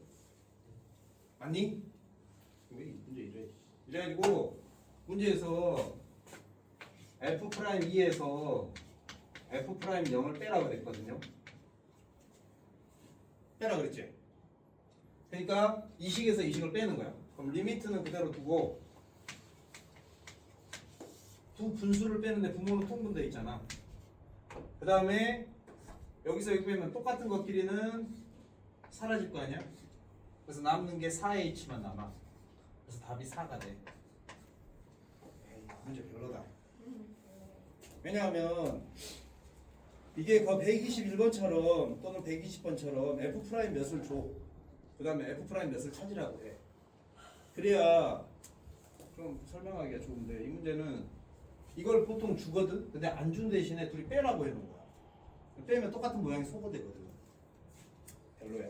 Speaker 1: 맞니? 왜 문제 이래? 이래가지고 문제에서 f'2에서 f'0을 빼라 그랬거든요. 빼라 그랬지? 그러니까 이 식에서 이 식을 빼는 거야. 그럼 리미트는 그대로 두고 두 분수를 빼는데 분모는 통분되어 있잖아. 그 다음에 여기서 여기 빼면 똑같은 것끼리는 사라질 거 아니야? 그래서 남는 게 4h만 남아. 그래서 답이 4가 돼. 에이, 문제 별로다. 왜냐하면 이게 그 121번처럼 또는 120번처럼 f 프라임 몇을 줘. 그 다음에 f 프라임 몇을 찾으라고 해. 그래야 좀 설명하기가 좋은데 이 문제는 이걸 보통 주거든. 근데 안 준 대신에 둘이 빼라고 해놓은 거야. 빼면 똑같은 모양이 소거되거든. 별로야.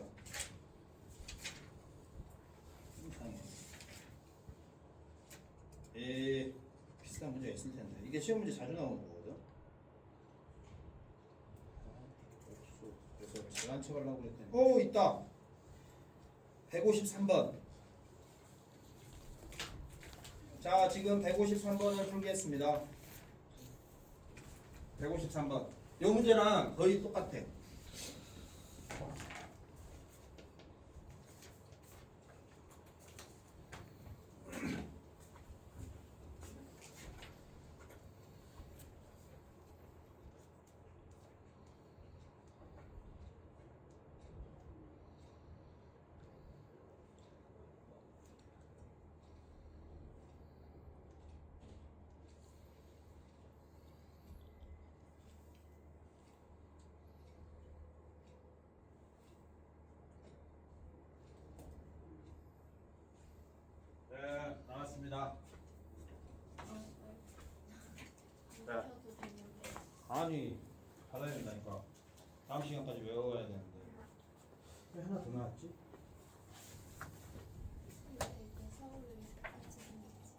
Speaker 1: 비슷한 문제가 있을 텐데 이게 시험 문제 자주 나오는 거거든. 그래서 잘난 척 하려고 그랬더니 오 있다. 153번. 자 지금 153번을 풀겠습니다. 153번. 이 문제랑 거의 똑같아. 많이 받아야 된다니까. 다음 시간까지 외워야 되는데. 왜 하나 더 나왔지?
Speaker 2: 근데 되게 서울에 같이 생겼지.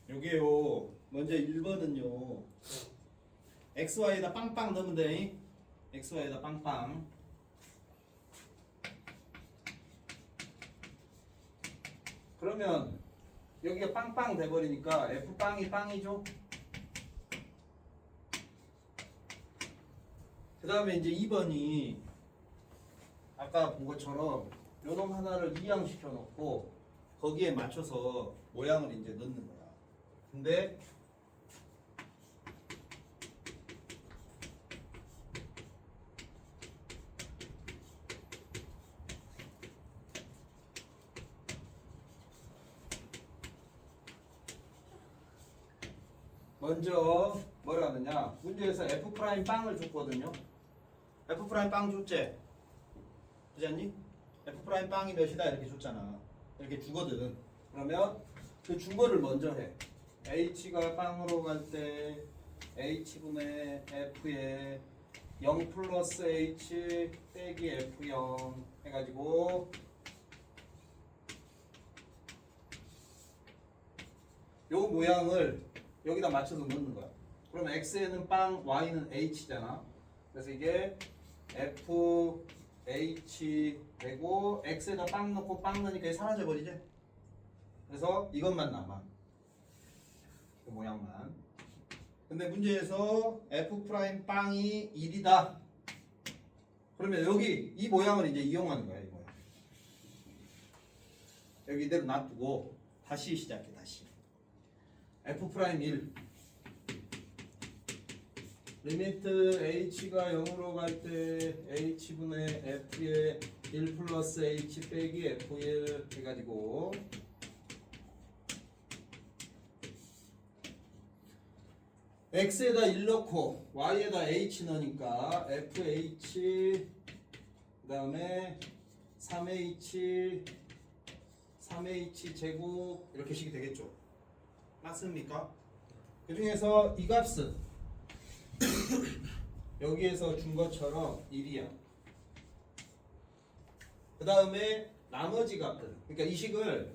Speaker 1: 요게요. 먼저 1번은요. XY에다 빵빵 넣으면 돼. XY에다 빵빵. 그러면 여기가 빵빵 돼버리니까 F빵이 빵이죠. 그 다음에 이제 2번이 아까 본 것처럼 요놈 하나를 이양시켜 놓고 거기에 맞춰서 모양을 이제 넣는 거야. 근데 먼저 뭐라 하느냐, 문제에서 F 프라임 빵을 줬거든요. F 프라임 빵 줬지? 그지 않니? F 프라임 빵이 몇이다 이렇게 줬잖아. 이렇게 주거든. 그러면 그 준 거를 먼저 해. H가 빵으로 갈 때 H분의 F에 0 플러스 H 빼기 F0 해가지고 요 모양을 여기다 맞춰서 넣는 거야. 그러면 X에는 빵, Y는 H잖아. 그래서 이게 F, H 되고 X에다 빵 넣고 빵 넣으니까 이게 사라져 버리지? 그래서 이것만 남아. 그 모양만. 근데 문제에서 F 프라임 빵이 1이다. 그러면 여기 이 모양을 이제 이용하는 거야, 이 모양. 여기 이대로 놔두고 다시 시작해, 다시. F 프라임 1. 리미트 H가 0으로 갈 때 H분의 F에 1 플러스 H 빼기 F1 해가지고 X에다 1 넣고 Y에다 H 넣으니까 FH 그 다음에 3H 제곱 이렇게 식이 되겠죠. 맞습니까? 그 중에서 이 값은 여기에서 준 것처럼 1이야. 그 다음에 나머지 값들, 그러니까 이 식을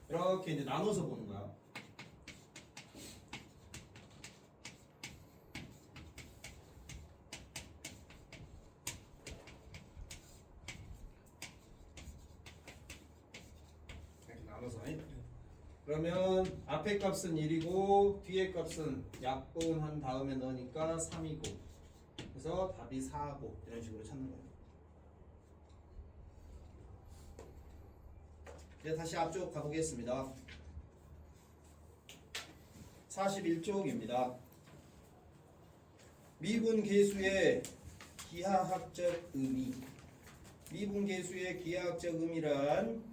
Speaker 1: 이렇게 이제 나눠서 보는 거야. 이렇게 나눠서. 그러면 앞에 값은 1이고 뒤에 값은 약분한 다음에 넣으니까 3이고, 그래서 답이 4고 이런 식으로 찾는 거예요. 이제 다시 앞쪽 가보겠습니다. 41쪽입니다. 미분 계수의 기하학적 의미. 미분 계수의 기하학적 의미란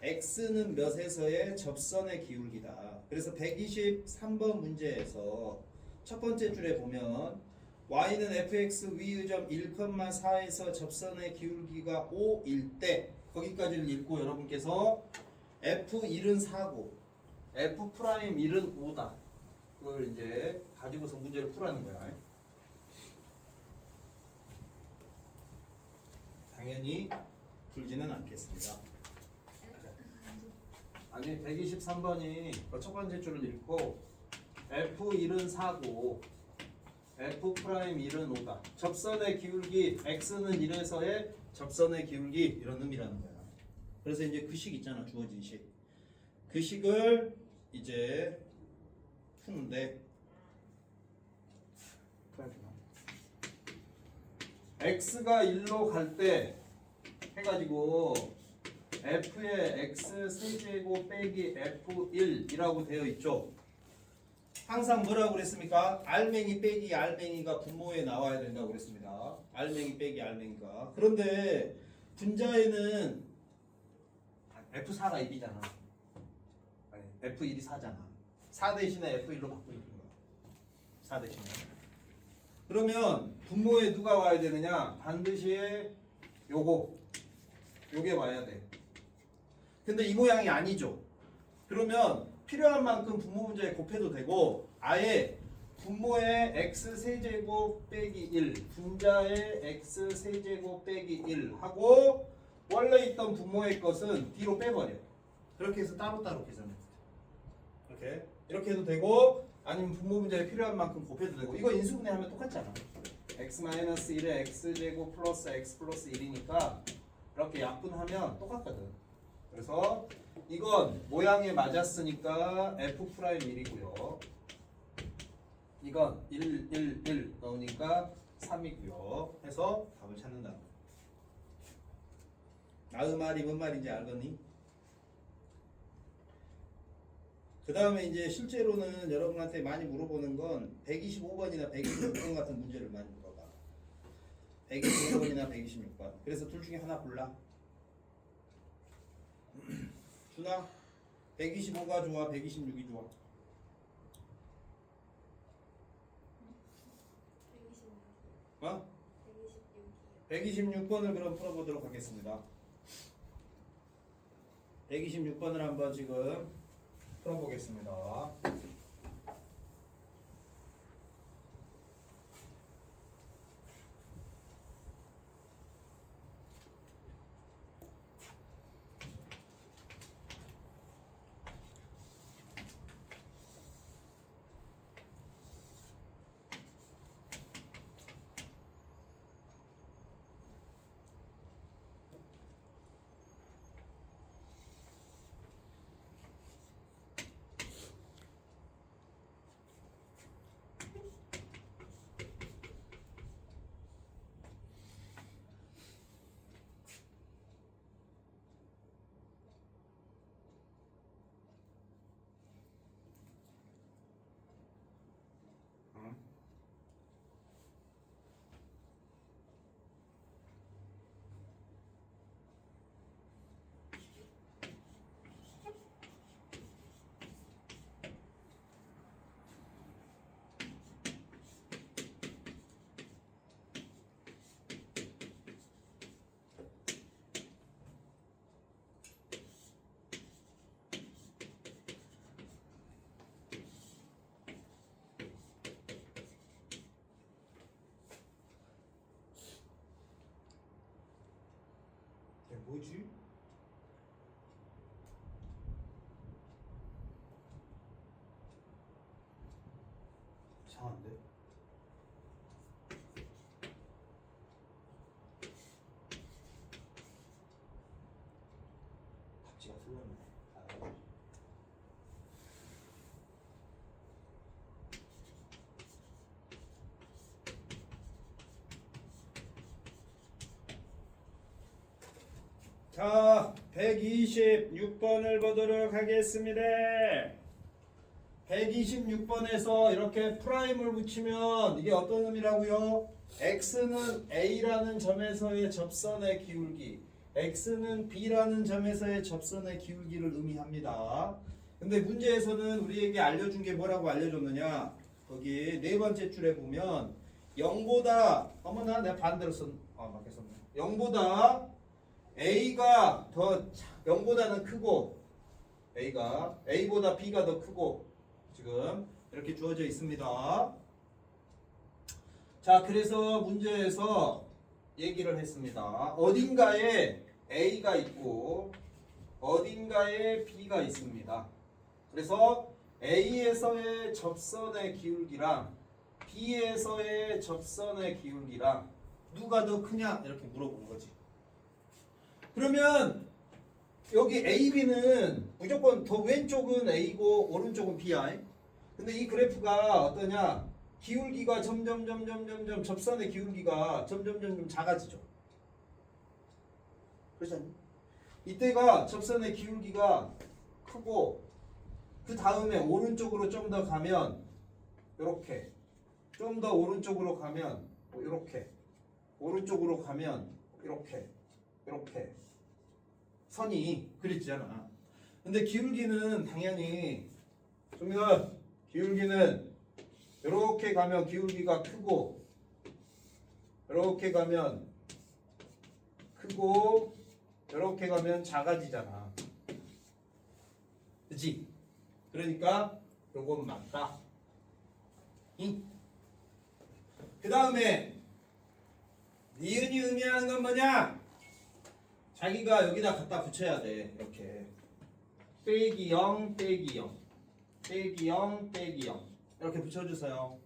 Speaker 1: x는 몇에서의 접선의 기울기다. 그래서 123번 문제에서 첫 번째 줄에 보면 y는 fx 위의점 1,4에서 접선의 기울기가 5일 때, 거기까지를 읽고 여러분께서 f1은 4고 f 프라임 1은 5다. 그걸 이제 가지고서 문제를 풀라는 거야. 당연히 풀지는 않겠습니다. 아니 123번이 첫 번째 줄을 읽고 F1은 4고 F 프라임 1은 5다. 접선의 기울기 X는 1에서의 접선의 기울기 이런 의미라는 거야. 그래서 이제 그 식 있잖아, 주어진 식. 그 식을 이제 푸는데 x가 1로 갈 때 해가지고 f의 x 세제곱 빼기 f1이라고 되어 있죠. 항상 뭐라고 그랬습니까? 알맹이 빼기 알맹이가 분모에 나와야 된다고 그랬습니다. 알맹이 빼기 알맹이가. 그런데 분자에는 f4가 1이잖아. f1이 4잖아. 4 대신에 f1로 바꾸는 거야. 4 대신에. 그러면 분모에 누가 와야 되느냐? 반드시 요게 와야 돼. 근데 이 모양이 아니죠. 그러면 필요한 만큼 분모 문제에 곱해도 되고 아예 분모의 x 세제곱 빼기 1 분자의 x 세제곱 빼기 1 하고 원래 있던 분모의 것은 뒤로 빼버려. 그렇게 해서 따로따로 계산해. 이렇게 해도 되고 아니면 분모 문제에 필요한 만큼 곱해도 되고 이거 인수분해 하면 똑같잖아. x-1에 x제곱 플러스 x 플러스 1이니까 이렇게 약분하면 똑같거든. 그래서 이건 모양에 맞았으니까 f'1이고요. 이건 1, 1, 1 넣으니까 3이고요. 해서 답을 찾는다. 나의 말이 뭔 말인지 알겠니? 그 다음에 이제 실제로는 여러분한테 많이 물어보는 건 125번이나 126번 같은 문제를 많이 물어봐. 125번이나 126번. 그래서 둘 중에 하나 골라. 준아, 125가 좋아, 126이 좋아?
Speaker 2: 126이요.
Speaker 1: 어?
Speaker 2: 126이요.
Speaker 1: 126번을 그럼 풀어보도록 하겠습니다. 126번을 한번 지금 풀어보겠습니다. 뭐지? 이상한데? 답지가 틀렸네. 자, 126번을 보도록 하겠습니다. 126번에서 이렇게 프라임을 붙이면 이게 어떤 의미라고요? x는 a라는 점에서의 접선의 기울기, x는 b라는 점에서의 접선의 기울기를 의미합니다. 근데 문제에서는 우리에게 알려준 게 뭐라고 알려줬느냐? 거기 네 번째 줄에 보면 0보다 어머나 내가 반대로 맞게 썼네. 0보다 A가 더 0보다는 크고 A보다 B가 더 크고 지금 이렇게 주어져 있습니다. 자, 그래서 문제에서 얘기를 했습니다. 어딘가에 A가 있고 어딘가에 B가 있습니다. 그래서 A에서의 접선의 기울기랑 B에서의 접선의 기울기랑 누가 더 크냐 이렇게 물어본 거지. 그러면 여기 AB는 무조건 더 왼쪽은 A고 오른쪽은 B야. 근데 이 그래프가 어떠냐? 기울기가 점점 접선의 기울기가 점점 작아지죠. 그렇지? 이때가 접선의 기울기가 크고 그 다음에 오른쪽으로 좀 더 가면 이렇게, 좀 더 오른쪽으로 가면 이렇게, 오른쪽으로 가면 이렇게 선이 그려지잖아. 근데 기울기는 당연히 좀더 기울기는 이렇게 가면 기울기가 크고 이렇게 가면 크고 이렇게 가면 작아지잖아. 그치? 그러니까 요건 맞다. 그 다음에 니은이 의미하는 건 뭐냐? 자기가 여기다 갖다 붙여야 돼. 이렇게 빼기 0 빼기 0 빼기 0 빼기 0 이렇게 붙여주세요.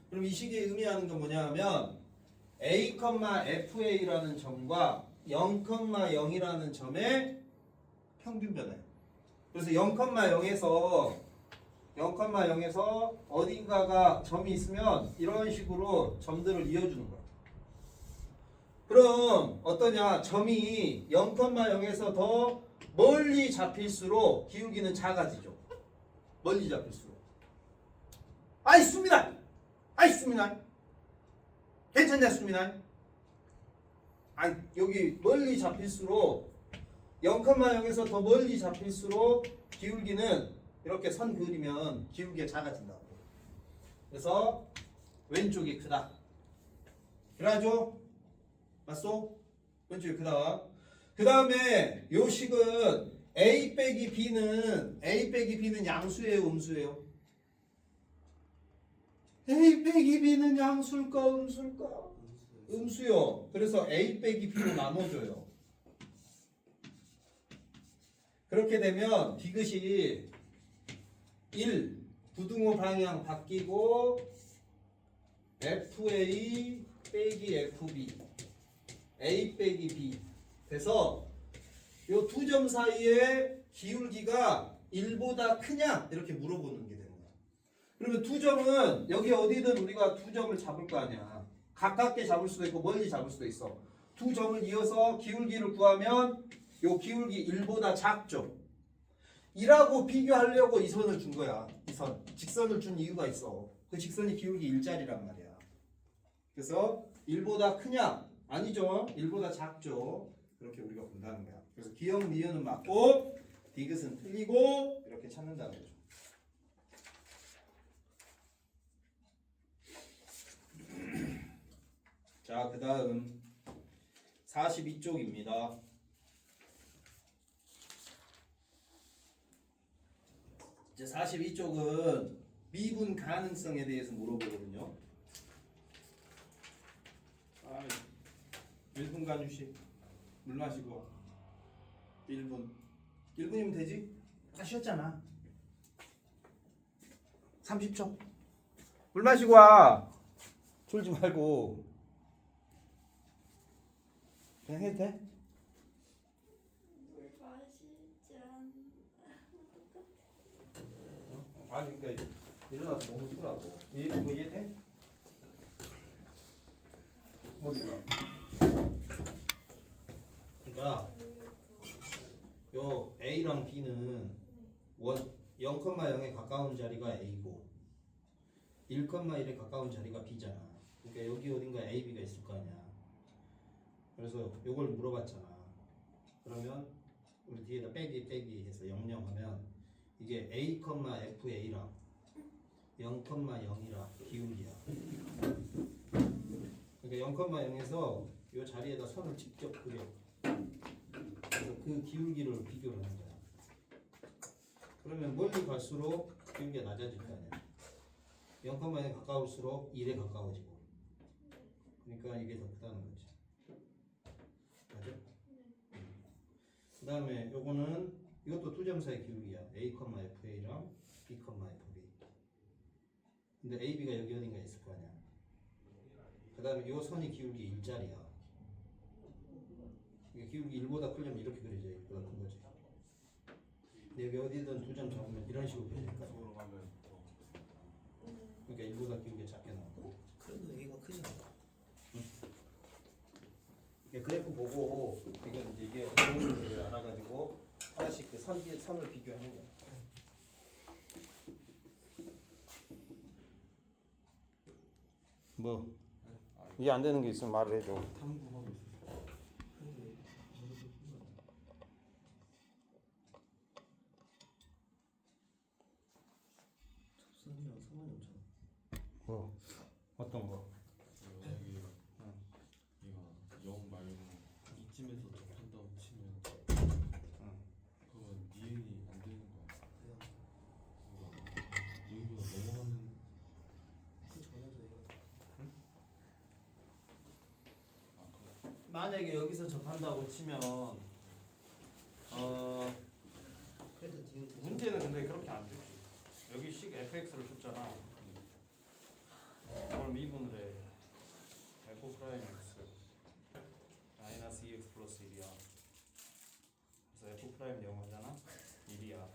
Speaker 1: 그럼 이 식이 의미하는 건 뭐냐 하면 A, FA라는 점과 0, 0이라는 점의 평균 변화예요. 그래서 0,0에서 어딘가가 점이 있으면 이런 식으로 점들을 이어주는 거야. 그럼 어떠냐? 점이 0,0에서 더 멀리 잡힐수록 기울기는 작아지죠. 멀리 잡힐수록. 수민아! 괜찮냐, 수민아? 여기 멀리 잡힐수록 0,0에서 더 멀리 잡힐수록 기울기는 이렇게 선 그리면 기울기가 작아진다고. 그래서 왼쪽이 크다. 그래야죠? 맞소? 왼쪽이 크다. 그 다음에 요 식은 A 빼기 B는 양수예요, 음수예요? A 빼기 B는 양수일까, 음수일까? 음수요. 그래서 A 빼기 B로 나눠줘요. 그렇게 되면 디귿이 1, 부등호 방향 바뀌고 FA 빼기 FB A 빼기 B 돼서 요 두 점 사이에 기울기가 1보다 크냐 이렇게 물어보는 게 되는 거야. 그러면 두 점은 여기 어디든 우리가 두 점을 잡을 거 아니야. 가깝게 잡을 수도 있고 멀리 잡을 수도 있어. 두 점을 이어서 기울기를 구하면 요 기울기 1보다 작죠. 이라고 비교하려고 이 선을 준 거야. 이 선. 직선을 준 이유가 있어. 그 직선이 기울기 1짜리란 말이야. 그래서 1보다 크냐? 아니죠. 1보다 작죠. 그렇게 우리가 본다는 거야. 그래서 기역 니은은 맞고 디귿은 틀리고 이렇게 찾는다는 거죠. 자, 그 다음 42쪽입니다. 이제 42쪽은 미분 가능성에 대해서 물어보거든요. 1분 간주식 물 마시고 1분이면 되지? 다 쉬었잖아. 30초 물 마시고 와. 졸지 말고 그냥 해도 돼?
Speaker 2: 물 마시지 않.
Speaker 1: 그러니까 일어나서 몸을 쓰라고. 이해돼? 어디가? 그러니까 요 A랑 B는 0,0에 가까운 자리가 A고 1,1에 가까운 자리가 B잖아. 그러니까 여기 어딘가 A, B가 있을 거 아니야. 그래서 요걸 물어봤잖아. 그러면 우리 뒤에다 빼기 해서 00 하면 이게 A, FA랑 0,0이라 기울기야. 그러니까 0,0에서 이 자리에다 선을 직접 그려. 그래서 그 기울기를 비교를 하는 거야. 그러면 멀리 갈수록 기울기가 낮아질 거 아니야. 0,0에 가까울수록 1에 가까워지고. 그러니까 이게 더 크다는 거지. 맞아? 그 다음에 요거는 이것도 두 점 사이 기울기야. A, FA랑 B, FB. 근데 A, B가 여기 어딘가 있을 거 아니야. 그 다음에 요 선이 기울기 1짜리야. 이게 기울기 1보다 크려면 이렇게 그려져. 1보다 큰 거지. 여기 어디든 두 점 잡으면 이런 식으로 되니까.
Speaker 3: 쪽으로 가면
Speaker 1: 그러니까 1보다 기울기 작게 나오고.
Speaker 4: 그래도 여기가 크지 않아.
Speaker 1: 이게 그래프 보고 이건 이제 이게 어려운지를 알아가지고 하나씩 그 선을 비교하는 거야. 뭐 이해 안 되는 게 있으면 말을 해줘.
Speaker 3: 탐구하고 있었어.
Speaker 4: 근데 접선이랑 상관이 없잖아.
Speaker 1: 뭐 어떤 거?
Speaker 3: 여기 얘가 0 말고 이쯤에서 접한다고 치면 그건 니은이 안 되는 거야. 여기보다 넘어가는
Speaker 4: 그 전에도 얘가
Speaker 1: 만약에 여기서 접한다고 치면
Speaker 4: 그래도 뒤에
Speaker 1: 문제는 근데 그렇게 안 되지. 여기 식 fx를 줬잖아. 이걸 미분을 해. f 프라임 x 마이너스 2x 플러스 1이야. 그래서 f 프라임 0 하잖아. 1이야.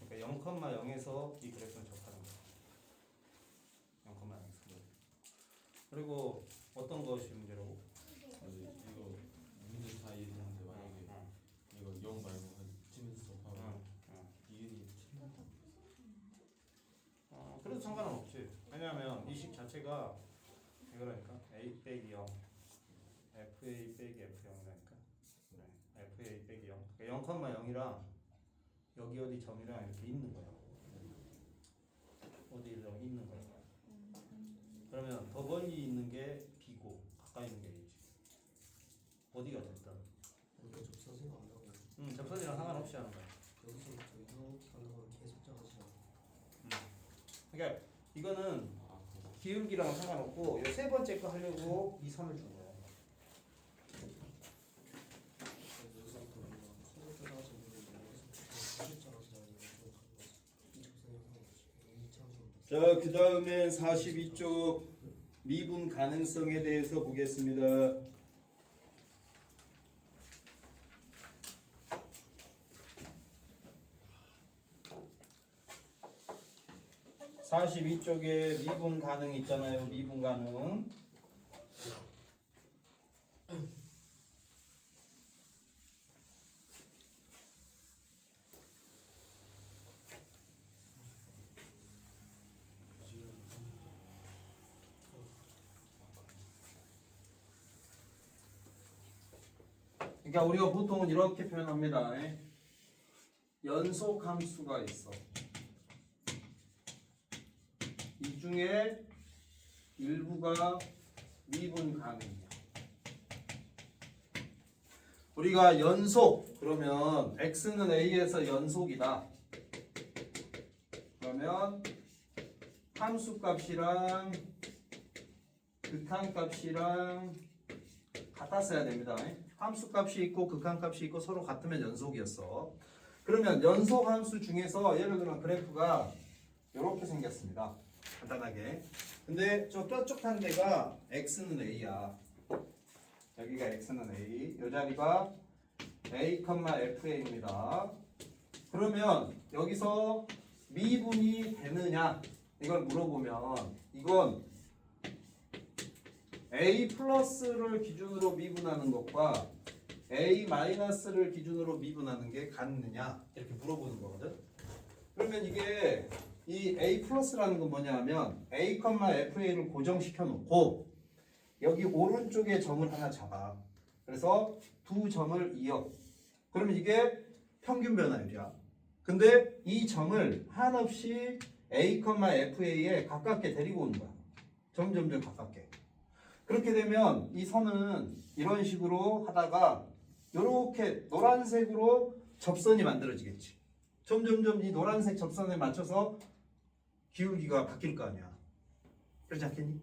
Speaker 1: 그러니까 0,0에서 이 그래프는 접하는 거야. 0,0에서. 그리고 어떤 것이 문제라고?
Speaker 3: 아니 이거 문제 다 이해되는데 만약에 이거 0 말고 한 이쯤에서 접하면 니은이 틀린다.
Speaker 1: 그래도 상관은 없지. 왜냐하면 이 식 자체가 이거라니까 a 빼기 0 fa 빼기 f0이라니까. fa 빼기 0 그러니까 0,0이랑 여기 어디 점이랑 이렇게 있는 거야. 어디 있는 거야. 그러면 더 멀리 있는 게 b고 가까이 있는 게 a지. 어디가 됐든
Speaker 4: 여기가 접선 생각 안 나고
Speaker 1: 접선이랑 상관없이 하는 거야.
Speaker 4: 여기서부터 이렇게 간다고 계속 작아지잖아.
Speaker 1: 그러니까 이거는
Speaker 3: 아 그거.
Speaker 1: 기울기랑 상관없고 이 세 번째 거 하려고 이 선을 준 거야.
Speaker 4: 여기서부터 우리가 커브 작아지는데 여기서부터 계속 작아지자니까 좀 다른 거지. 이 접선이랑 상관없이 이 차원으로
Speaker 1: 자, 그 다음에 42쪽 미분 가능성에 대해서 보겠습니다. (42쪽에) 미분 가능 있잖아요. 미분 가능. 그러니까 우리가 보통은 이렇게 표현합니다. 연속 함수가 있어. 이 중에 일부가 미분 가능이야. 우리가 연속 그러면 x는 a에서 연속이다. 그러면 함수값이랑 극한값이랑 같았어야 됩니다. 함수값이 있고 극한값이 있고 서로 같으면 연속이었어. 그러면 연속 함수 중에서 예를 들면 그래프가 이렇게 생겼습니다. 간단하게. 근데 저 뾰족한 데가 x는 a야. 여기가 x는 a. 이 자리가 a, fa입니다. 그러면 여기서 미분이 되느냐 이걸 물어보면 이건 a 플러스를 기준으로 미분하는 것과 a 마이너스를 기준으로 미분하는 게 같느냐 이렇게 물어보는 거거든. 그러면 이게 이 a 플러스라는 건 뭐냐 하면 a, fa를 고정시켜 놓고 여기 오른쪽에 점을 하나 잡아. 그래서 두 점을 이어. 그러면 이게 평균 변화율이야. 근데 이 점을 한없이 a, fa에 가깝게 데리고 오는 거야. 점점점 가깝게. 그렇게 되면 이 선은 이런 식으로 하다가 이렇게 노란색으로 접선이 만들어지겠지. 점점점 이 노란색 접선에 맞춰서 기울기가 바뀔 거 아니야. 그렇지 않겠니?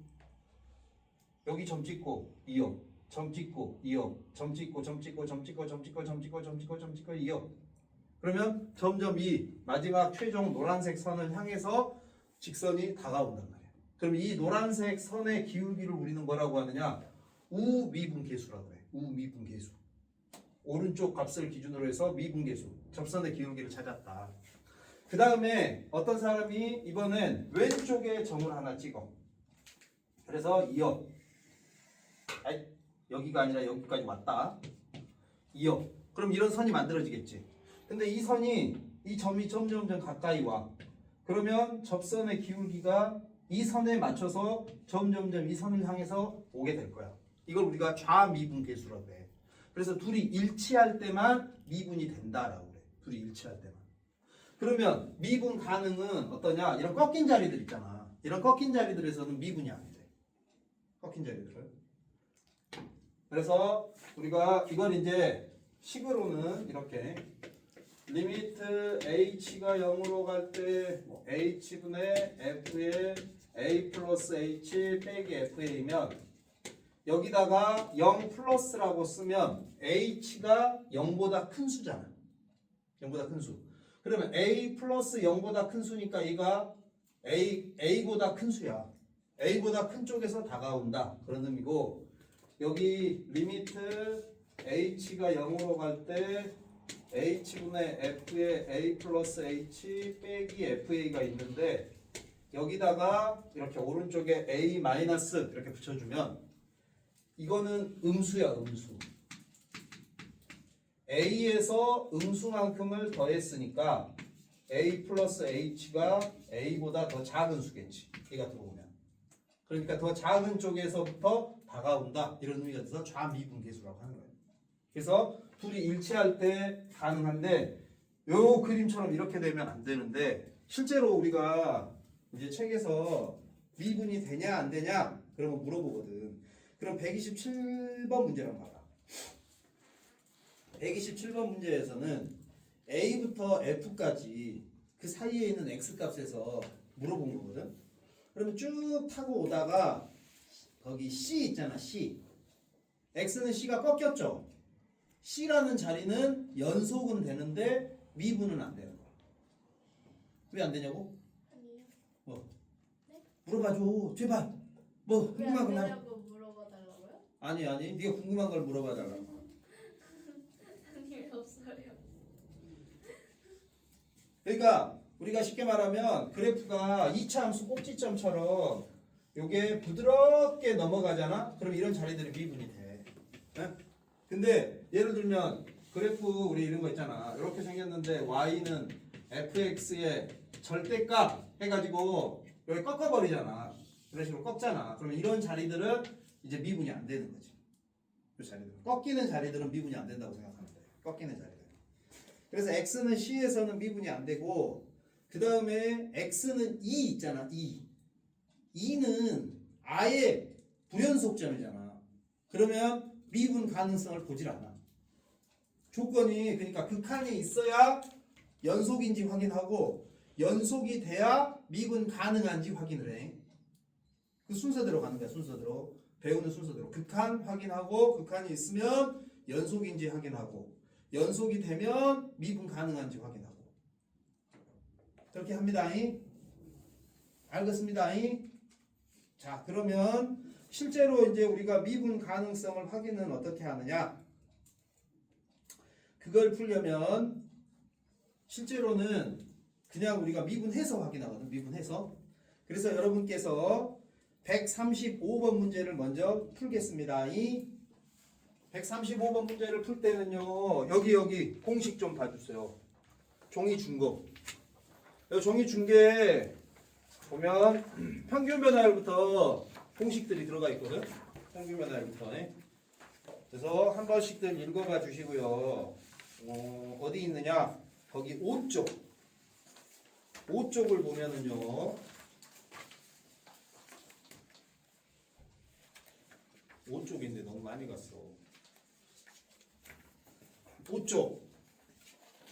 Speaker 1: 여기 점 찍고 이어, 점 찍고 이어, 점 찍고 점 찍고 점 찍고 점 찍고 점 찍고 점 찍고 점 찍고 이어. 그러면 점점 이 마지막 최종 노란색 선을 향해서 직선이 다가온단 말이야. 그럼 이 노란색 선의 기울기를 우리는 뭐라고 하느냐? 우미분계수라고 해. 우미분계수. 오른쪽 값을 기준으로 해서 미분계수 접선의 기울기를 찾았다. 그 다음에 어떤 사람이 이번엔 왼쪽에 점을 하나 찍어. 그래서 2억. 아이, 여기가 아니라 여기까지 왔다. 2억. 그럼 이런 선이 만들어지겠지. 근데 이 선이 이 점이 점점점 가까이 와. 그러면 접선의 기울기가 이 선에 맞춰서 점점점 이 선을 향해서 오게 될 거야. 이걸 우리가 좌미분계수라고 해. 그래서 둘이 일치할 때만 미분이 된다라고 그래. 둘이 일치할 때만. 그러면 미분 가능은 어떠냐? 이런 꺾인 자리들 있잖아. 이런 꺾인 자리들에서는 미분이 안 돼. 꺾인 자리들을. 그래서 우리가 이걸 이제 식으로는 이렇게 리미트 h가 0으로 갈 때 h분의 f의 a 플러스 h 빼기 fa면 여기다가 0 플러스라고 쓰면 h가 0보다 큰 수잖아. 0보다 큰 수. 그러면 a 플러스 0보다 큰 수니까 얘가 a보다 큰 수야. a보다 큰 쪽에서 다가온다. 그런 의미고 여기 리미트 h가 0으로 갈 때 h분의 f의 a 플러스 h 빼기 fa가 있는데 여기다가 이렇게 오른쪽에 a 마이너스 이렇게 붙여주면 이거는 음수야, 음수. a에서 음수만큼을 더했으니까 a 플러스 h가 a보다 더 작은 수겠지. 얘가 들어오면. 그러니까 더 작은 쪽에서부터 다가온다. 이런 의미가 돼서 좌미분계수라고 하는 거예요. 그래서 둘이 일치할 때 가능한데 요 그림처럼 이렇게 되면 안 되는데 실제로 우리가 이제 책에서 미분이 되냐 안 되냐 그런 거 물어보거든. 그럼 127번 문제랑 봐라. 127번 문제에서는 A부터 F까지 그 사이에 있는 X 값에서 물어본 거거든. 그러면 쭉 타고 오다가 거기 C 있잖아, C. X는 C가 꺾였죠. C라는 자리는 연속은 되는데 미분은 안 되는 거야. 왜 안 되냐고?
Speaker 2: 아니요.
Speaker 1: 뭐?
Speaker 2: 네?
Speaker 1: 물어봐줘. 제발. 뭐 궁금한 거 말.
Speaker 2: 왜냐고 물어봐 달라고요?
Speaker 1: 아니 네가 궁금한 걸 물어봐 달라고.
Speaker 2: 아니 없어요.
Speaker 1: 그러니까 우리가 쉽게 말하면 그래프가 2차 함수 꼭지점처럼 요게 부드럽게 넘어가잖아. 그럼 이런 자리들이 미분이 돼. 네? 근데 예를 들면 그래프 우리 이런 거 있잖아. 이렇게 생겼는데 y는 fx의 절대값 해가지고 여기 꺾어버리잖아. 이런 식으로 꺾잖아. 그러면 이런 자리들은 이제 미분이 안 되는 거지. 이 자리들은 꺾이는 자리들은 미분이 안 된다고 생각하면 돼. 꺾이는 자리들. 그래서 x는 c에서는 미분이 안 되고 그 다음에 x는 2 있잖아. 2는 아예 불연속점이잖아. 그러면 미분 가능성을 보질 않아. 조건이 그러니까 극한이 있어야 연속인지 확인하고 연속이 돼야 미분 가능한지 확인을 해. 그 순서대로 가는 거야. 순서대로. 배우는 순서대로. 극한 확인하고 극한이 있으면 연속인지 확인하고 연속이 되면 미분 가능한지 확인하고 그렇게 합니다. 알겠습니다. 자, 그러면 실제로 이제 우리가 미분 가능성을 확인은 어떻게 하느냐? 그걸 풀려면 실제로는 그냥 우리가 미분해서 확인하거든. 미분해서. 그래서 여러분께서 135번 문제를 먼저 풀겠습니다. 이 135번 문제를 풀 때는요. 여기 공식 좀 봐주세요. 종이 준 거. 여기 종이 준 게 보면 평균 변화율부터 공식들이 들어가 있거든. 평균 변화율부터. 그래서 한 번씩들 읽어봐 주시고요. 어디 있느냐? 거기 5쪽. 5쪽을 보면은요. 5쪽인데 너무 많이 갔어. 5쪽.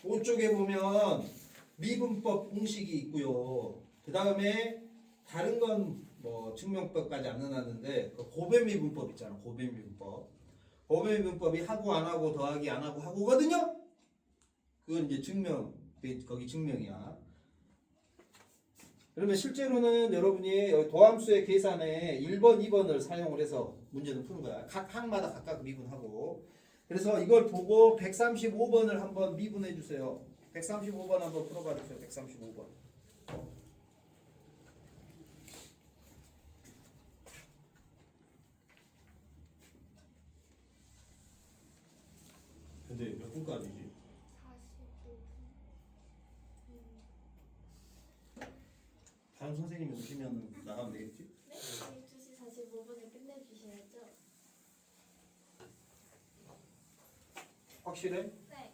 Speaker 1: 5쪽에 보면 미분법 공식이 있고요. 그 다음에 다른 건 뭐 증명법까지 안 해놨는데 그 고배미분법 있잖아. 고배미분법. 고배미분법이 하고 안 하고 더하기 안 하고 하고거든요. 그건 이제 증명. 거기 증명이야. 그러면 실제로는 여러분이 여기 도함수의 계산에 1번, 2번을 사용을 해서 문제는 푸는 거야. 각 항마다 각각 미분하고 그래서 이걸 보고 135번을 한번 미분해 주세요. 135번 한번 풀어봐 주세요. 135번. 근데 몇 분까지지?
Speaker 2: 45분.
Speaker 1: 다음 선생님이 오시면 나가면 되겠지?
Speaker 2: 네? 2시 45분에 끝내주셔야죠.
Speaker 1: 확실해?
Speaker 2: 네.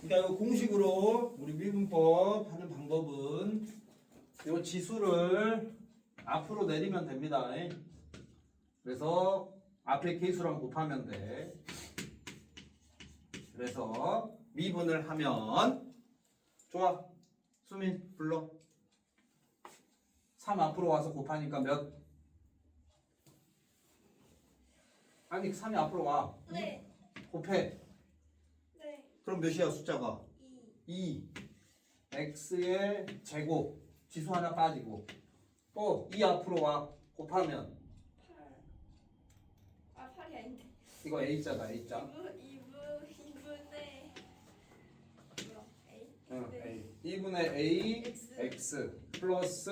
Speaker 1: 그러니까 이 공식으로 우리 미분법 하는 방법은 이 지수를 앞으로 내리면 됩니다. 그래서 앞에 계수랑 곱하면 돼. 그래서 미분을 하면 좋아. 수민 불러. 3 앞으로 와서 곱하니까 몇? 아니 3이 앞으로 와.
Speaker 2: 네.
Speaker 1: 곱해.
Speaker 2: 네.
Speaker 1: 그럼 몇이야 숫자가?
Speaker 2: 2.
Speaker 1: 2 x의 제곱 지수 하나 빠지고 또 2 앞으로 와 곱하면
Speaker 2: 8. 아, 8이 아닌데.
Speaker 1: 이거 a자다 a자
Speaker 2: 2분의 뭐야? A?
Speaker 1: 응,
Speaker 2: 네.
Speaker 1: a 2분의 a x 플러스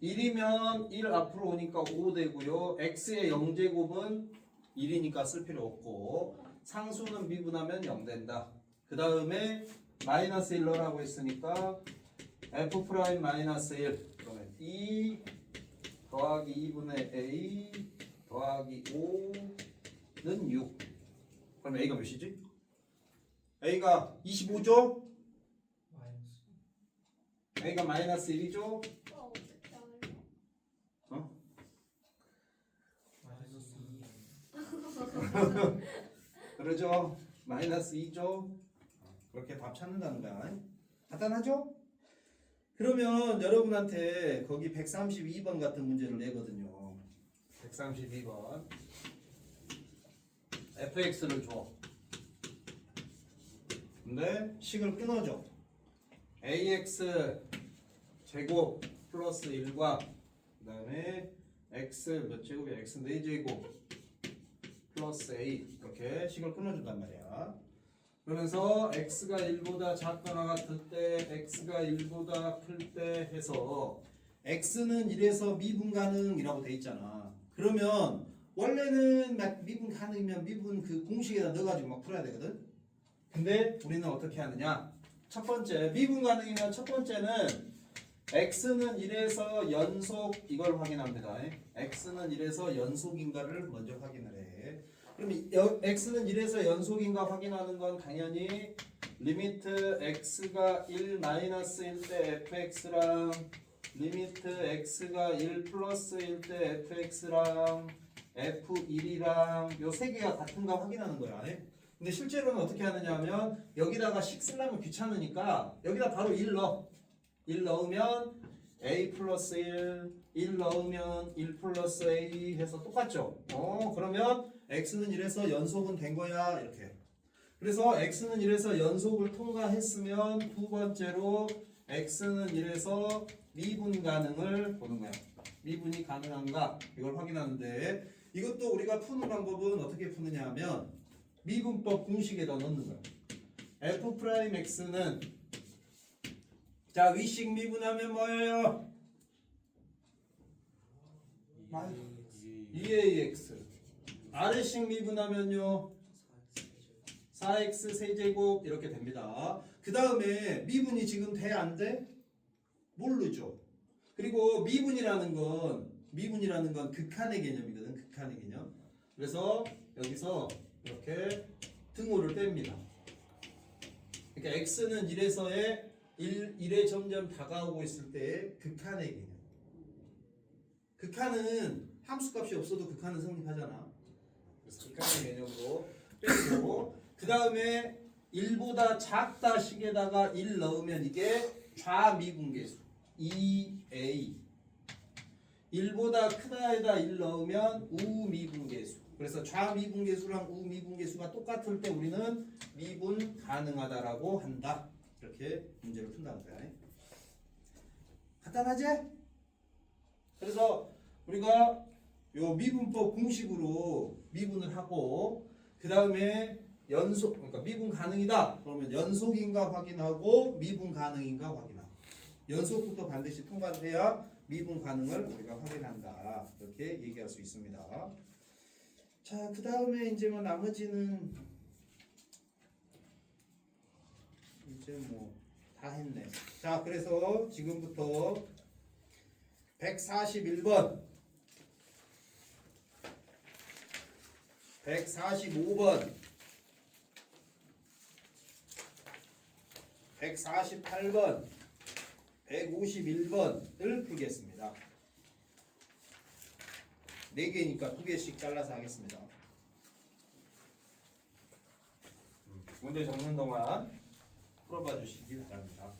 Speaker 1: 1이면 1 앞으로 오니까 5 되고요 x의 0제곱은 1이니까 쓸 필요 없고 상수는 미분하면 0 된다. 그 다음에 마이너스 1로라고 했으니까 f 프라임 마이너스 1 그러면 2 더하기 2분의 a 더하기 5는 6 그럼 a가 몇이지? a가 25죠? a가 마이너스 1이죠?
Speaker 2: 어떻게 알아?
Speaker 1: 어? 그러죠? 마이너스 2죠? 그렇게 답 찾는다는 거야. 간단하죠? 그러면 여러분한테 거기 132번 같은 문제를 내거든요. 132번 fx를 줘. 근데 식을 끊어줘. ax 제곱 플러스 1과 그 다음에 x 몇 제곱이야? x 4제곱 플러스 a 이렇게 식을 끊어준단 말이야. 그러면서 x가 1보다 작거나 같을 때 x가 1보다 클 때 해서 x는 1에서 미분 가능이라고 돼 있잖아. 그러면 원래는 막 미분 가능이면 미분 그 공식에다 넣어가지고 막 풀어야 되거든. 근데 우리는 어떻게 하느냐? 첫 번째 미분 가능이면 첫 번째는 x는 1에서 연속 이걸 확인합니다. x는 1에서 연속인가를 먼저 확인을 해. 그럼 x는 1에서 연속인가 확인하는 건 당연히 리미트 x가 1 마이너스일 때 fx랑 리미트 x가 1 플러스일 때 fx랑 f1이랑 요 세 개가 같은가 확인하는 거야. 근데 실제로는 어떻게 하느냐 하면 여기다가 식 쓰려면 귀찮으니까 여기다 바로 1 넣어. 1 넣으면 a 플러스 1 넣으면 1 플러스 a 해서 똑같죠? 그러면 x는 1에서 연속은 된 거야 이렇게. 그래서 x는 1에서 연속을 통과했으면 두 번째로 x는 1에서 미분 가능을 보는 거야. 미분이 가능한가 이걸 확인하는데 이것도 우리가 푸는 방법은 어떻게 푸느냐 하면 미분법 공식에다 넣는 거야. f 프라임 x는 자 위식 미분하면 뭐예요? 2ax 아래식 미분하면요 4x 세제곱 이렇게 됩니다. 그 다음에 미분이 지금 돼 안 돼? 모르죠. 그리고 미분이라는 건 극한의 개념이거든. 극한의 개념. 그래서 여기서 이렇게 등호를 뗍니다. 그러니까 x는 1에서의 1에 점점 다가오고 있을 때의 극한의 개념. 극한은 함수값이 없어도 극한은 성립하잖아. 그래서 극한의 개념으로 빼고 그 다음에 1보다 작다 식에다가 1 넣으면 이게 좌미분계수 2a. 1보다 크다에다 1 넣으면 우미분계수. 그래서 좌미분계수랑 우미분계수가 똑같을 때 우리는 미분 가능하다라고 한다. 이렇게 문제를 푼다는 거야. 간단하지? 그래서 우리가 요 미분법 공식으로 미분을 하고 그 다음에 연속, 그러니까 미분 가능이다. 그러면 연속인가 확인하고 미분 가능인가 확인하고 연속부터 반드시 통과돼야 미분 가능을 우리가 확인한다. 이렇게 얘기할 수 있습니다. 자, 그 다음에 이제 뭐 나머지는 이제 뭐 다 했네. 자, 그래서 지금부터 141번, 145번, 148번, 151번을 풀겠습니다. 4개니까 2개씩 잘라서 하겠습니다. 문제 적는 동안 풀어봐 주시기 바랍니다.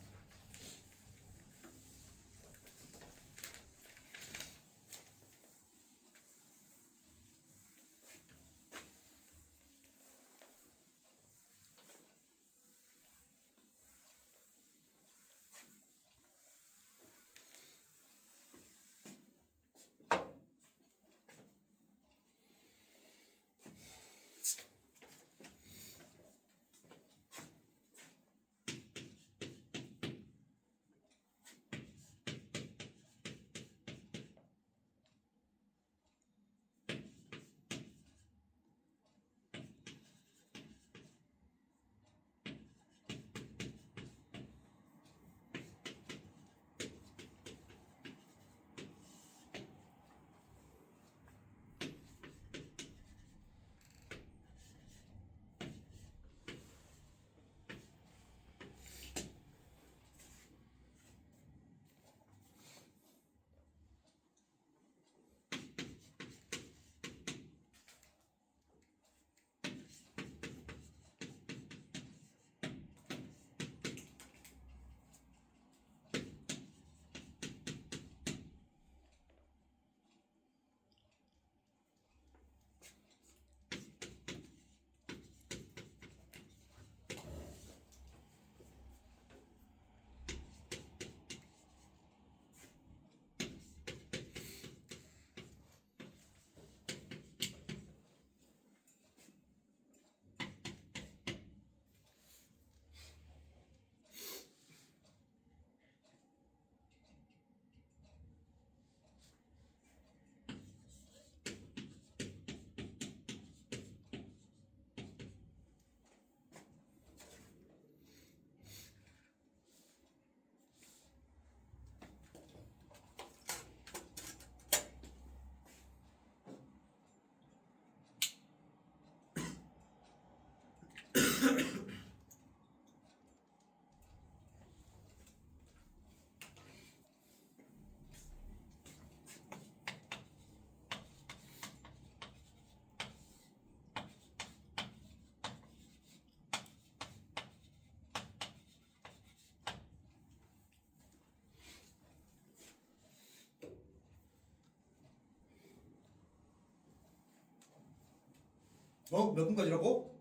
Speaker 1: 몇 분까지라고?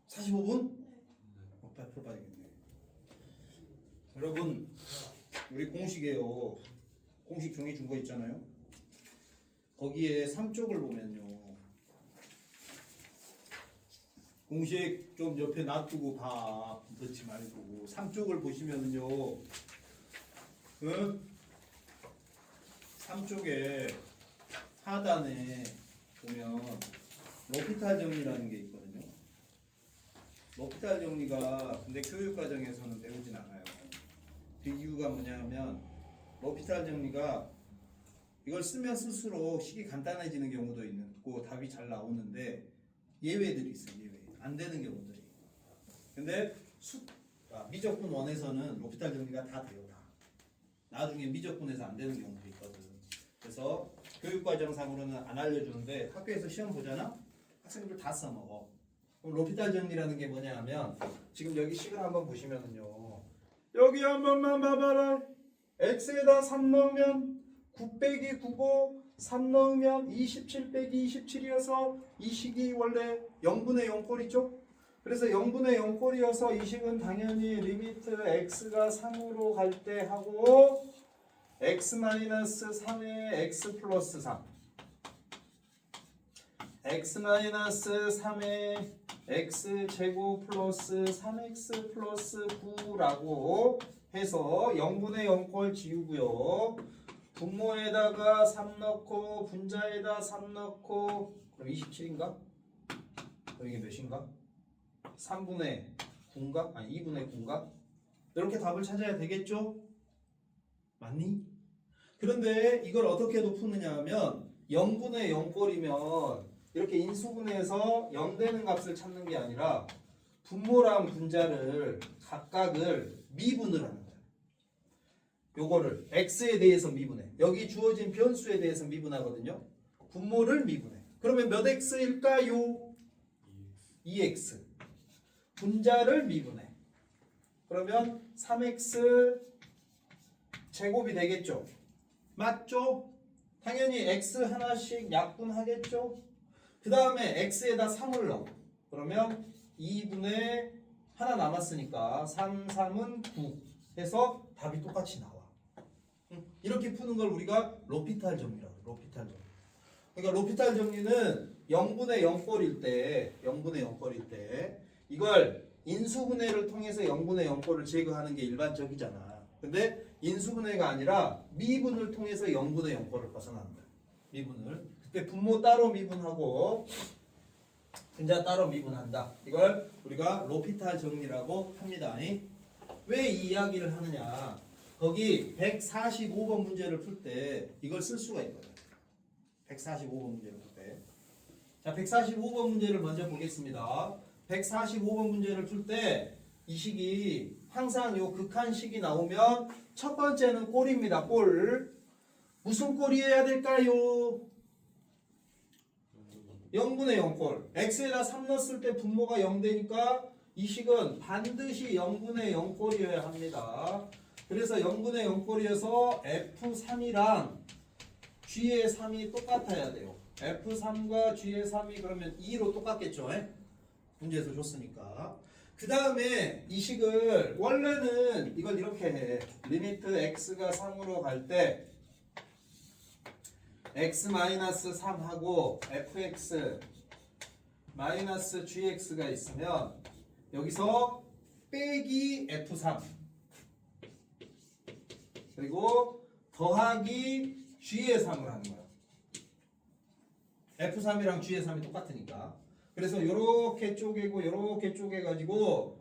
Speaker 1: 45분? 빨리 풀어봐야겠네. 여러분, 우리 공식이에요. 공식 종이 준 거 있잖아요. 거기에 3쪽을 보면요. 공식 좀 옆에 놔두고 봐. 넣지 말고. 3쪽을 보시면은요. 응? 3쪽에 하단에 보면 로피탈 정리라는 게 있거든요. 로피탈 정리가 근데 교육과정에서는 배우진 않아요. 그 이유가 뭐냐면 로피탈 정리가 이걸 쓰면 쓸수록 식이 간단해지는 경우도 있고 답이 잘 나오는데 예외들이 있어요. 예외. 안 되는 경우들이. 근데 있으니까 미적분 원에서는 로피탈 정리가 다 돼요. 다. 나중에 미적분에서 안 되는 경우도 있거든. 그래서 교육과정상으로는 안 알려주는데 학교에서 시험 보잖아? 학생들 다 써먹어. 그럼 로피탈 정리라는 게 뭐냐 하면 지금 여기 식을 한번 보시면은요. 여기 한 번만 봐봐라. x에다 3 넣으면 9 빼기 9고 3 넣으면 27 빼기 27이어서 이 식이 원래 0분의 0꼴이죠. 그래서 0분의 0꼴이어서 이 식은 당연히 리미트 x가 3으로 갈 때 하고 x-3에 x 플러스 3 x-3에 x제곱 플러스 3x 플러스 9라고 해서 0분의 0꼴 지우고요. 분모에다가 3 넣고 분자에다 3 넣고 그럼 27인가? 그럼 이게 몇인가? 3분의 9인가? 아니 2분의 9인가? 이렇게 답을 찾아야 되겠죠? 맞니? 그런데 이걸 어떻게도 푸느냐 하면 0분의 0꼴이면 이렇게 인수분해해서 0 되는 값을 찾는 게 아니라 분모랑 분자를 각각을 미분을 하는 거야. 요거를 x에 대해서 미분해. 여기 주어진 변수에 대해서 미분하거든요. 분모를 미분해. 그러면 몇 x일까요? 2x. 분자를 미분해. 그러면 3x 제곱이 되겠죠. 맞죠? 당연히 x 하나씩 약분하겠죠. 그 다음에 x에다 3을 넣어. 그러면 2분의 하나 남았으니까 3, 3은 9 해서 답이 똑같이 나와. 이렇게 푸는 걸 우리가 로피탈 정리라고 해요. 로피탈 정리. 그러니까 로피탈 정리는 0분의 0꼴일 때 0분의 0꼴일 때 이걸 인수분해를 통해서 0분의 0꼴을 제거하는 게 일반적이잖아. 근데 인수분해가 아니라 미분을 통해서 0분의 0꼴을 벗어나는 거야. 미분을. 그때 분모 따로 미분하고 분자 따로 미분한다. 이걸 우리가 로피탈 정리라고 합니다. 왜 이 이야기를 하느냐? 거기 145번 문제를 풀 때 이걸 쓸 수가 있거든. 145번 문제를 풀 때. 자, 145번 문제를 먼저 보겠습니다. 145번 문제를 풀 때 이 식이 항상 요 극한식이 나오면 첫 번째는 꼴입니다. 꼴. 무슨 꼴이어야 될까요? 0분의 0꼴. x에다 3 넣었을 때 분모가 0 되니까 이 식은 반드시 0분의 0꼴이어야 합니다. 그래서 0분의 0꼴이어서 f3이랑 g의 3이 똑같아야 돼요. f3과 g의 3이 그러면 2로 똑같겠죠? 문제에서 줬으니까. 그 다음에 이 식을 원래는 이걸 이렇게 해. 리미트 x가 3으로 갈 때 x-3하고 fx 마이너스 gx가 있으면 여기서 빼기 f3 그리고 더하기 g의 3을 하는 거야. f3이랑 g의 3이 똑같으니까. 그래서 요렇게 쪼개고 요렇게 쪼개가지고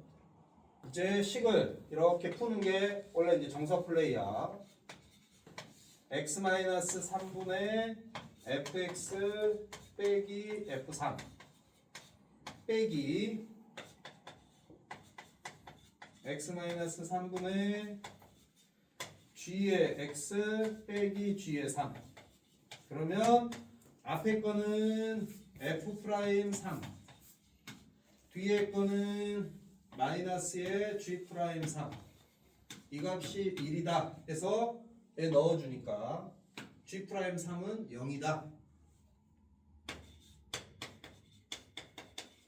Speaker 1: 이제 식을 이렇게 푸는 게 원래 이제 정석 플레이야. x-3분의 fx 빼기 f3 빼기 x-3분의 g의 x 빼기 g의 3 그러면 앞에 거는 f'3 뒤에 거는 마이너스의 g'3 이 값이 1이다 해서 넣어주니까 g'3은 0이다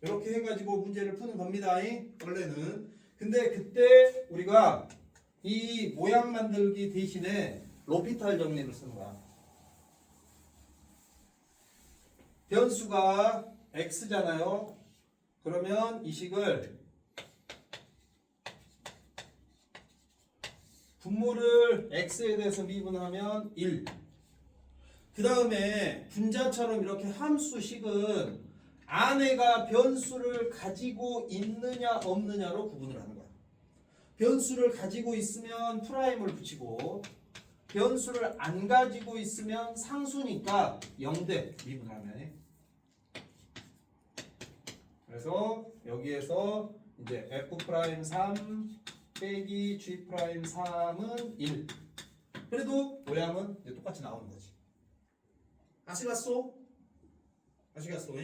Speaker 1: 이렇게 해가지고 문제를 푸는 겁니다. 원래는. 근데 그때 우리가 이 모양 만들기 대신에 로피탈 정리를 쓰는 거야. 변수가 x잖아요. 그러면 이 식을 분모를 x에 대해서 미분하면 1. 그 다음에 분자처럼 이렇게 함수식은 안에가 변수를 가지고 있느냐 없느냐로 구분을 하는 거야. 변수를 가지고 있으면 프라임을 붙이고 변수를 안 가지고 있으면 상수니까 0대 미분하면. 그래서 여기에서 이제 f'3 빼기 G 프라임 3은 1. 그래도 모양은 이제 똑같이 나오는 거지. 아시겠소? 아시겠소?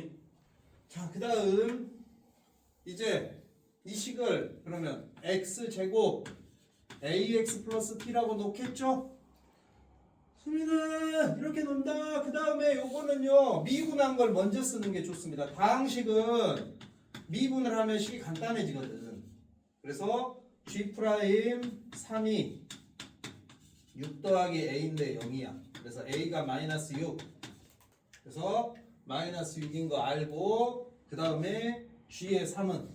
Speaker 1: 자, 그 다음 이제 이 식을 그러면 x제곱 ax 플러스 t라고 놓겠죠? 수민아 이렇게 논다. 그 다음에 요거는요 미분한 걸 먼저 쓰는 게 좋습니다. 다항식은 미분을 하면 식이 간단해지거든. 그래서 g 프라임 3이 6 더하기 a인데 0이야. 그래서 a가 마이너스 6. 그래서 마이너스 6인 거 알고 그 다음에 g의 3은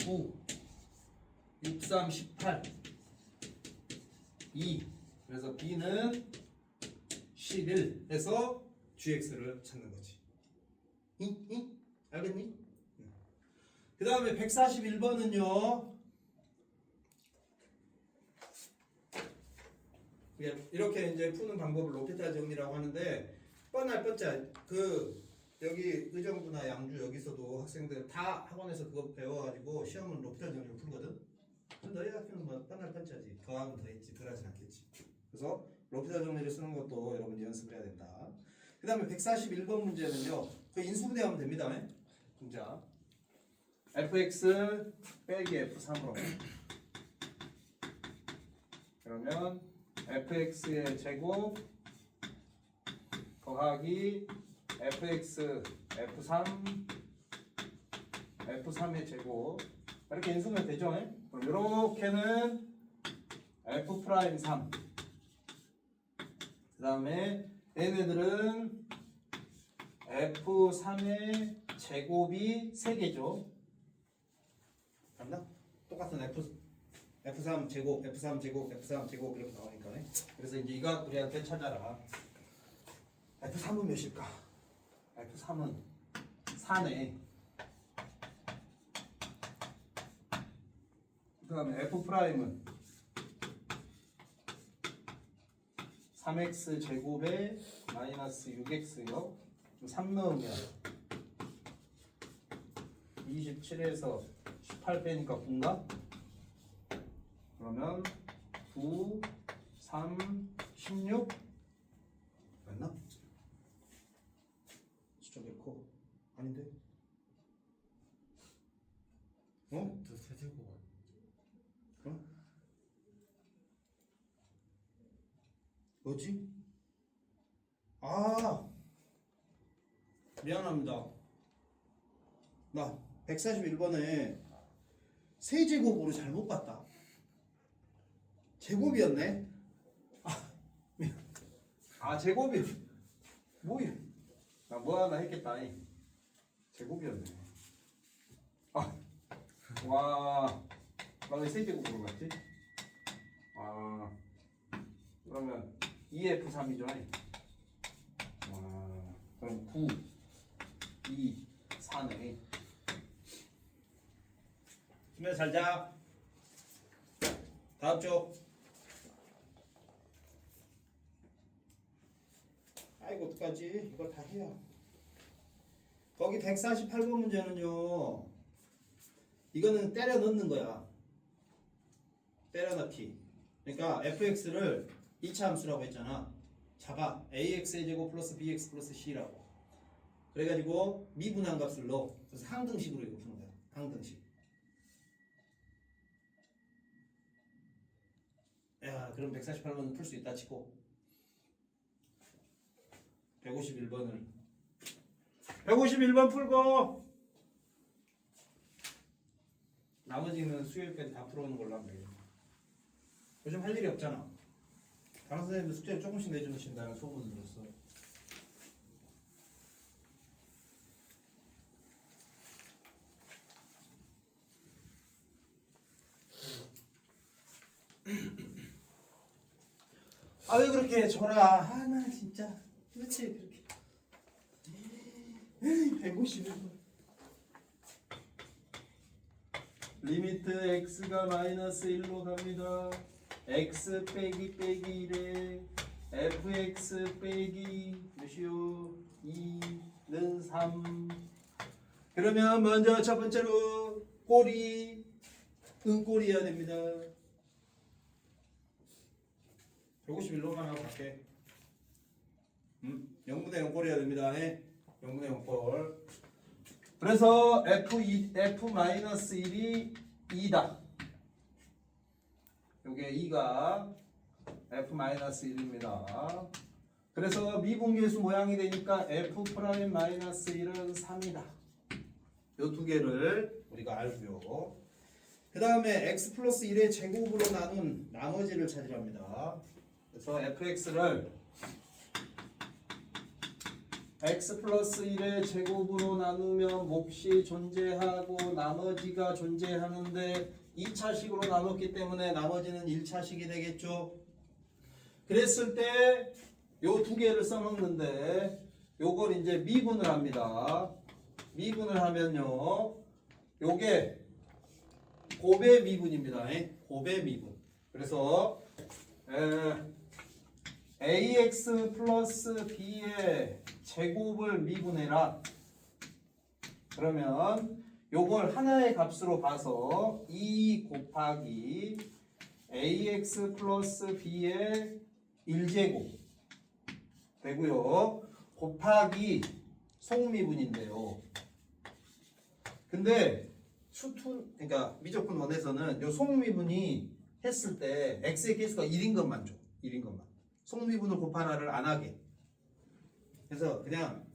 Speaker 1: 9 6, 3, 18 2. 그래서 b는 11 해서 gx를 찾는 거지. 응? 알겠니? 그 다음에 141번은요 이렇게 이제 푸는 방법을 로피탈 정리라고 하는데 뻔할 뻔짜 그 여기 의정부나 양주 여기서도 학생들 다 학원에서 그거 배워가지고 시험은 로피탈 정리로 풀거든. 너희 학교는 뭐 뻔할 뻔짜지. 더하면 더 있지 덜 하진 않겠지. 그래서 로피탈 정리를 쓰는 것도 여러분이 연습을 해야 된다. 그 다음에 141번 문제는요 그 인수분해하면 됩니다. 자 fx 빼기 f3으로 그러면 fx의 제곱 더하기 fx f3 f3의 제곱 이렇게 인수면 되죠? 그럼 이렇게는 f'3 그 다음에 얘네들은 f3의 제곱이 3개죠. 맞나? 똑같은 f3 제곱, f3 제곱, f3 제곱 이렇게 나오니까. 그래서 이제 이거 우리한테 찾아라. f3은 몇일까? f3은 4네. 그 다음에 f'은 3x 제곱에 마이너스 6x요. 3 넣으면 27에서 18 빼니까 9인가? 그러면 9, 3, 16 맞나? 숫자 몇 코? 아닌데? 어?
Speaker 3: 저 세제곱
Speaker 1: 어? 뭐지? 아 미안합니다. 나 141번에 세제곱으로 잘못 봤다. 제곱이었네. 아 제곱이 뭐야? 나 뭐 하나 했겠다. 제곱이었네. 와, 나 왜 세제곱으로 갔지? 아, 그러면 2F3이죠. 와, 그럼 9, 2, 4네. 수면 잘 자. 다음 쪽. 아이고 어떡하지? 이걸 다 해야. 거기 148번 문제는요. 이거는 때려 넣는 거야. 때려 넣기. 그러니까 fx를 2차 함수라고 했잖아. 잡아. ax의 제곱 플러스 bx 플러스 c라고. 그래가지고 미분한 값을 넣어. 그래서 항등식으로 이거 푸는 거야. 항등식. 야, 그럼 148번은 풀 수 있다 치고 151번 풀고 나머지는 수요일까지 다 풀어오는 걸로 하면 되겠네. 요즘 할 일이 없잖아. 다른 선생님들 숙제를 조금씩 내주신다는 소문을 들었어. 아 왜 그렇게 줘라. 아 나 진짜 도대체 그렇게 151번 리미트 x가 마이너스 1로 갑니다. x 빼기 빼기 1에 fx 빼기 몇이요? 2는 3. 그러면 먼저 첫 번째로 꼬리 등골이어야 됩니다. 151로만 하고 갈게. 0분의 0꼴이어야 됩니다. 0분의 0꼴. 그래서 F-1이 2다. 요게 2가 F-1입니다. 그래서 미분계수 모양이 되니까 F'-1은 3이다. 요 두 개를 우리가 알고요. 그 다음에 x 플러스 1의 제곱으로 나눈 나머지를 찾으랍니다. 그래서 fx를 x 플러스 1의 제곱으로 나누면 몫이 존재하고 나머지가 존재하는데 2차식으로 나눴기 때문에 나머지는 1차식이 되겠죠. 그랬을 때 요 두 개를 써먹는데 요걸 이제 미분을 합니다. 미분을 하면요 요게 곱의 미분입니다. 곱의 미분. 그래서 ax 플러스 b의 제곱을 미분해라. 그러면 요걸 하나의 값으로 봐서 2 곱하기 ax 플러스 b의 1제곱 되고요. 곱하기 속미분인데요. 근데 수툰 그러니까 미적분 원에서는 요 속미분이 했을 때 x의 개수가 1인 것만 줘. 1인 것만. 속미분을 곱하나를 안 하게. 그래서 그냥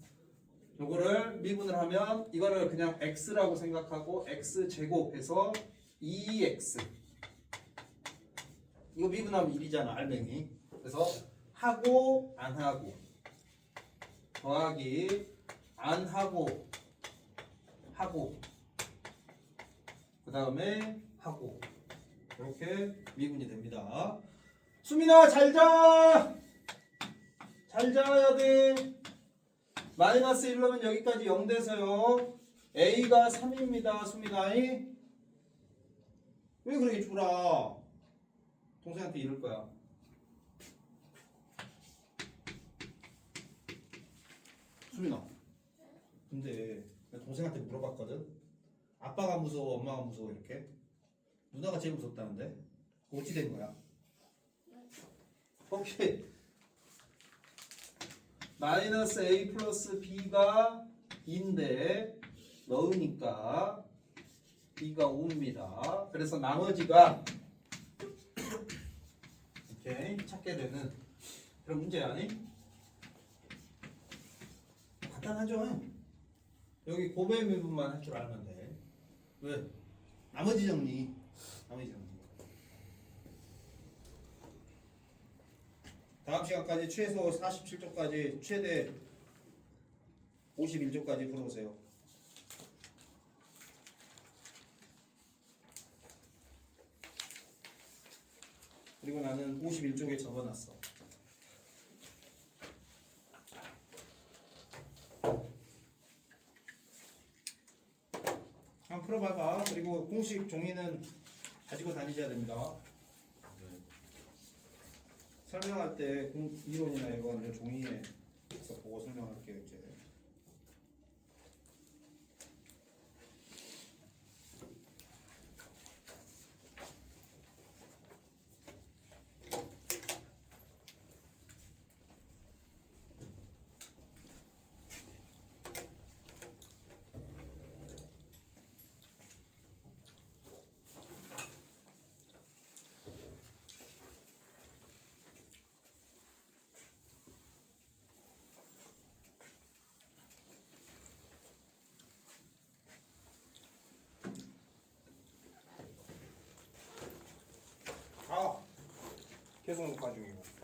Speaker 1: 요거를 미분을 하면 이거를 그냥 x라고 생각하고 x 제곱해서 2x. 이거 미분하면 1이잖아, 알맹이. 그래서 하고 안 하고 더하기 안 하고 하고 그 다음에 하고 이렇게 미분이 됩니다. 수민아 잘자. 잘 자야 돼. 마이너스 1로면 여기까지 0 돼서요. A가 3입니다. 수민아. 왜 그렇게 졸아? 동생한테 이럴 거야. 수민아. 근데 내가 동생한테 물어봤거든. 아빠가 무서워, 엄마가 무서워 이렇게? 누나가 제일 무섭다는데? 어찌 된 거야? 혹시 마이너스 a 플러스 b가 2인데 넣으니까 b가 5입니다. 그래서 나머지가 이렇게 찾게 되는 그런 문제 아니? 간단하죠? 여기 곱의 미분만 할 줄 알면 돼. 왜? 나머지 정리. 다음 시간까지 최소 47쪽까지 최대 51쪽까지 풀어오세요. 그리고 나는 51쪽에 적어놨어. 한번 풀어봐봐. 그리고 공식 종이는 가지고 다니셔야 됩니다. 설명할 때 이론이나 이거는 종이에서 보고 설명할게요. 이제 계속 녹화 중이고.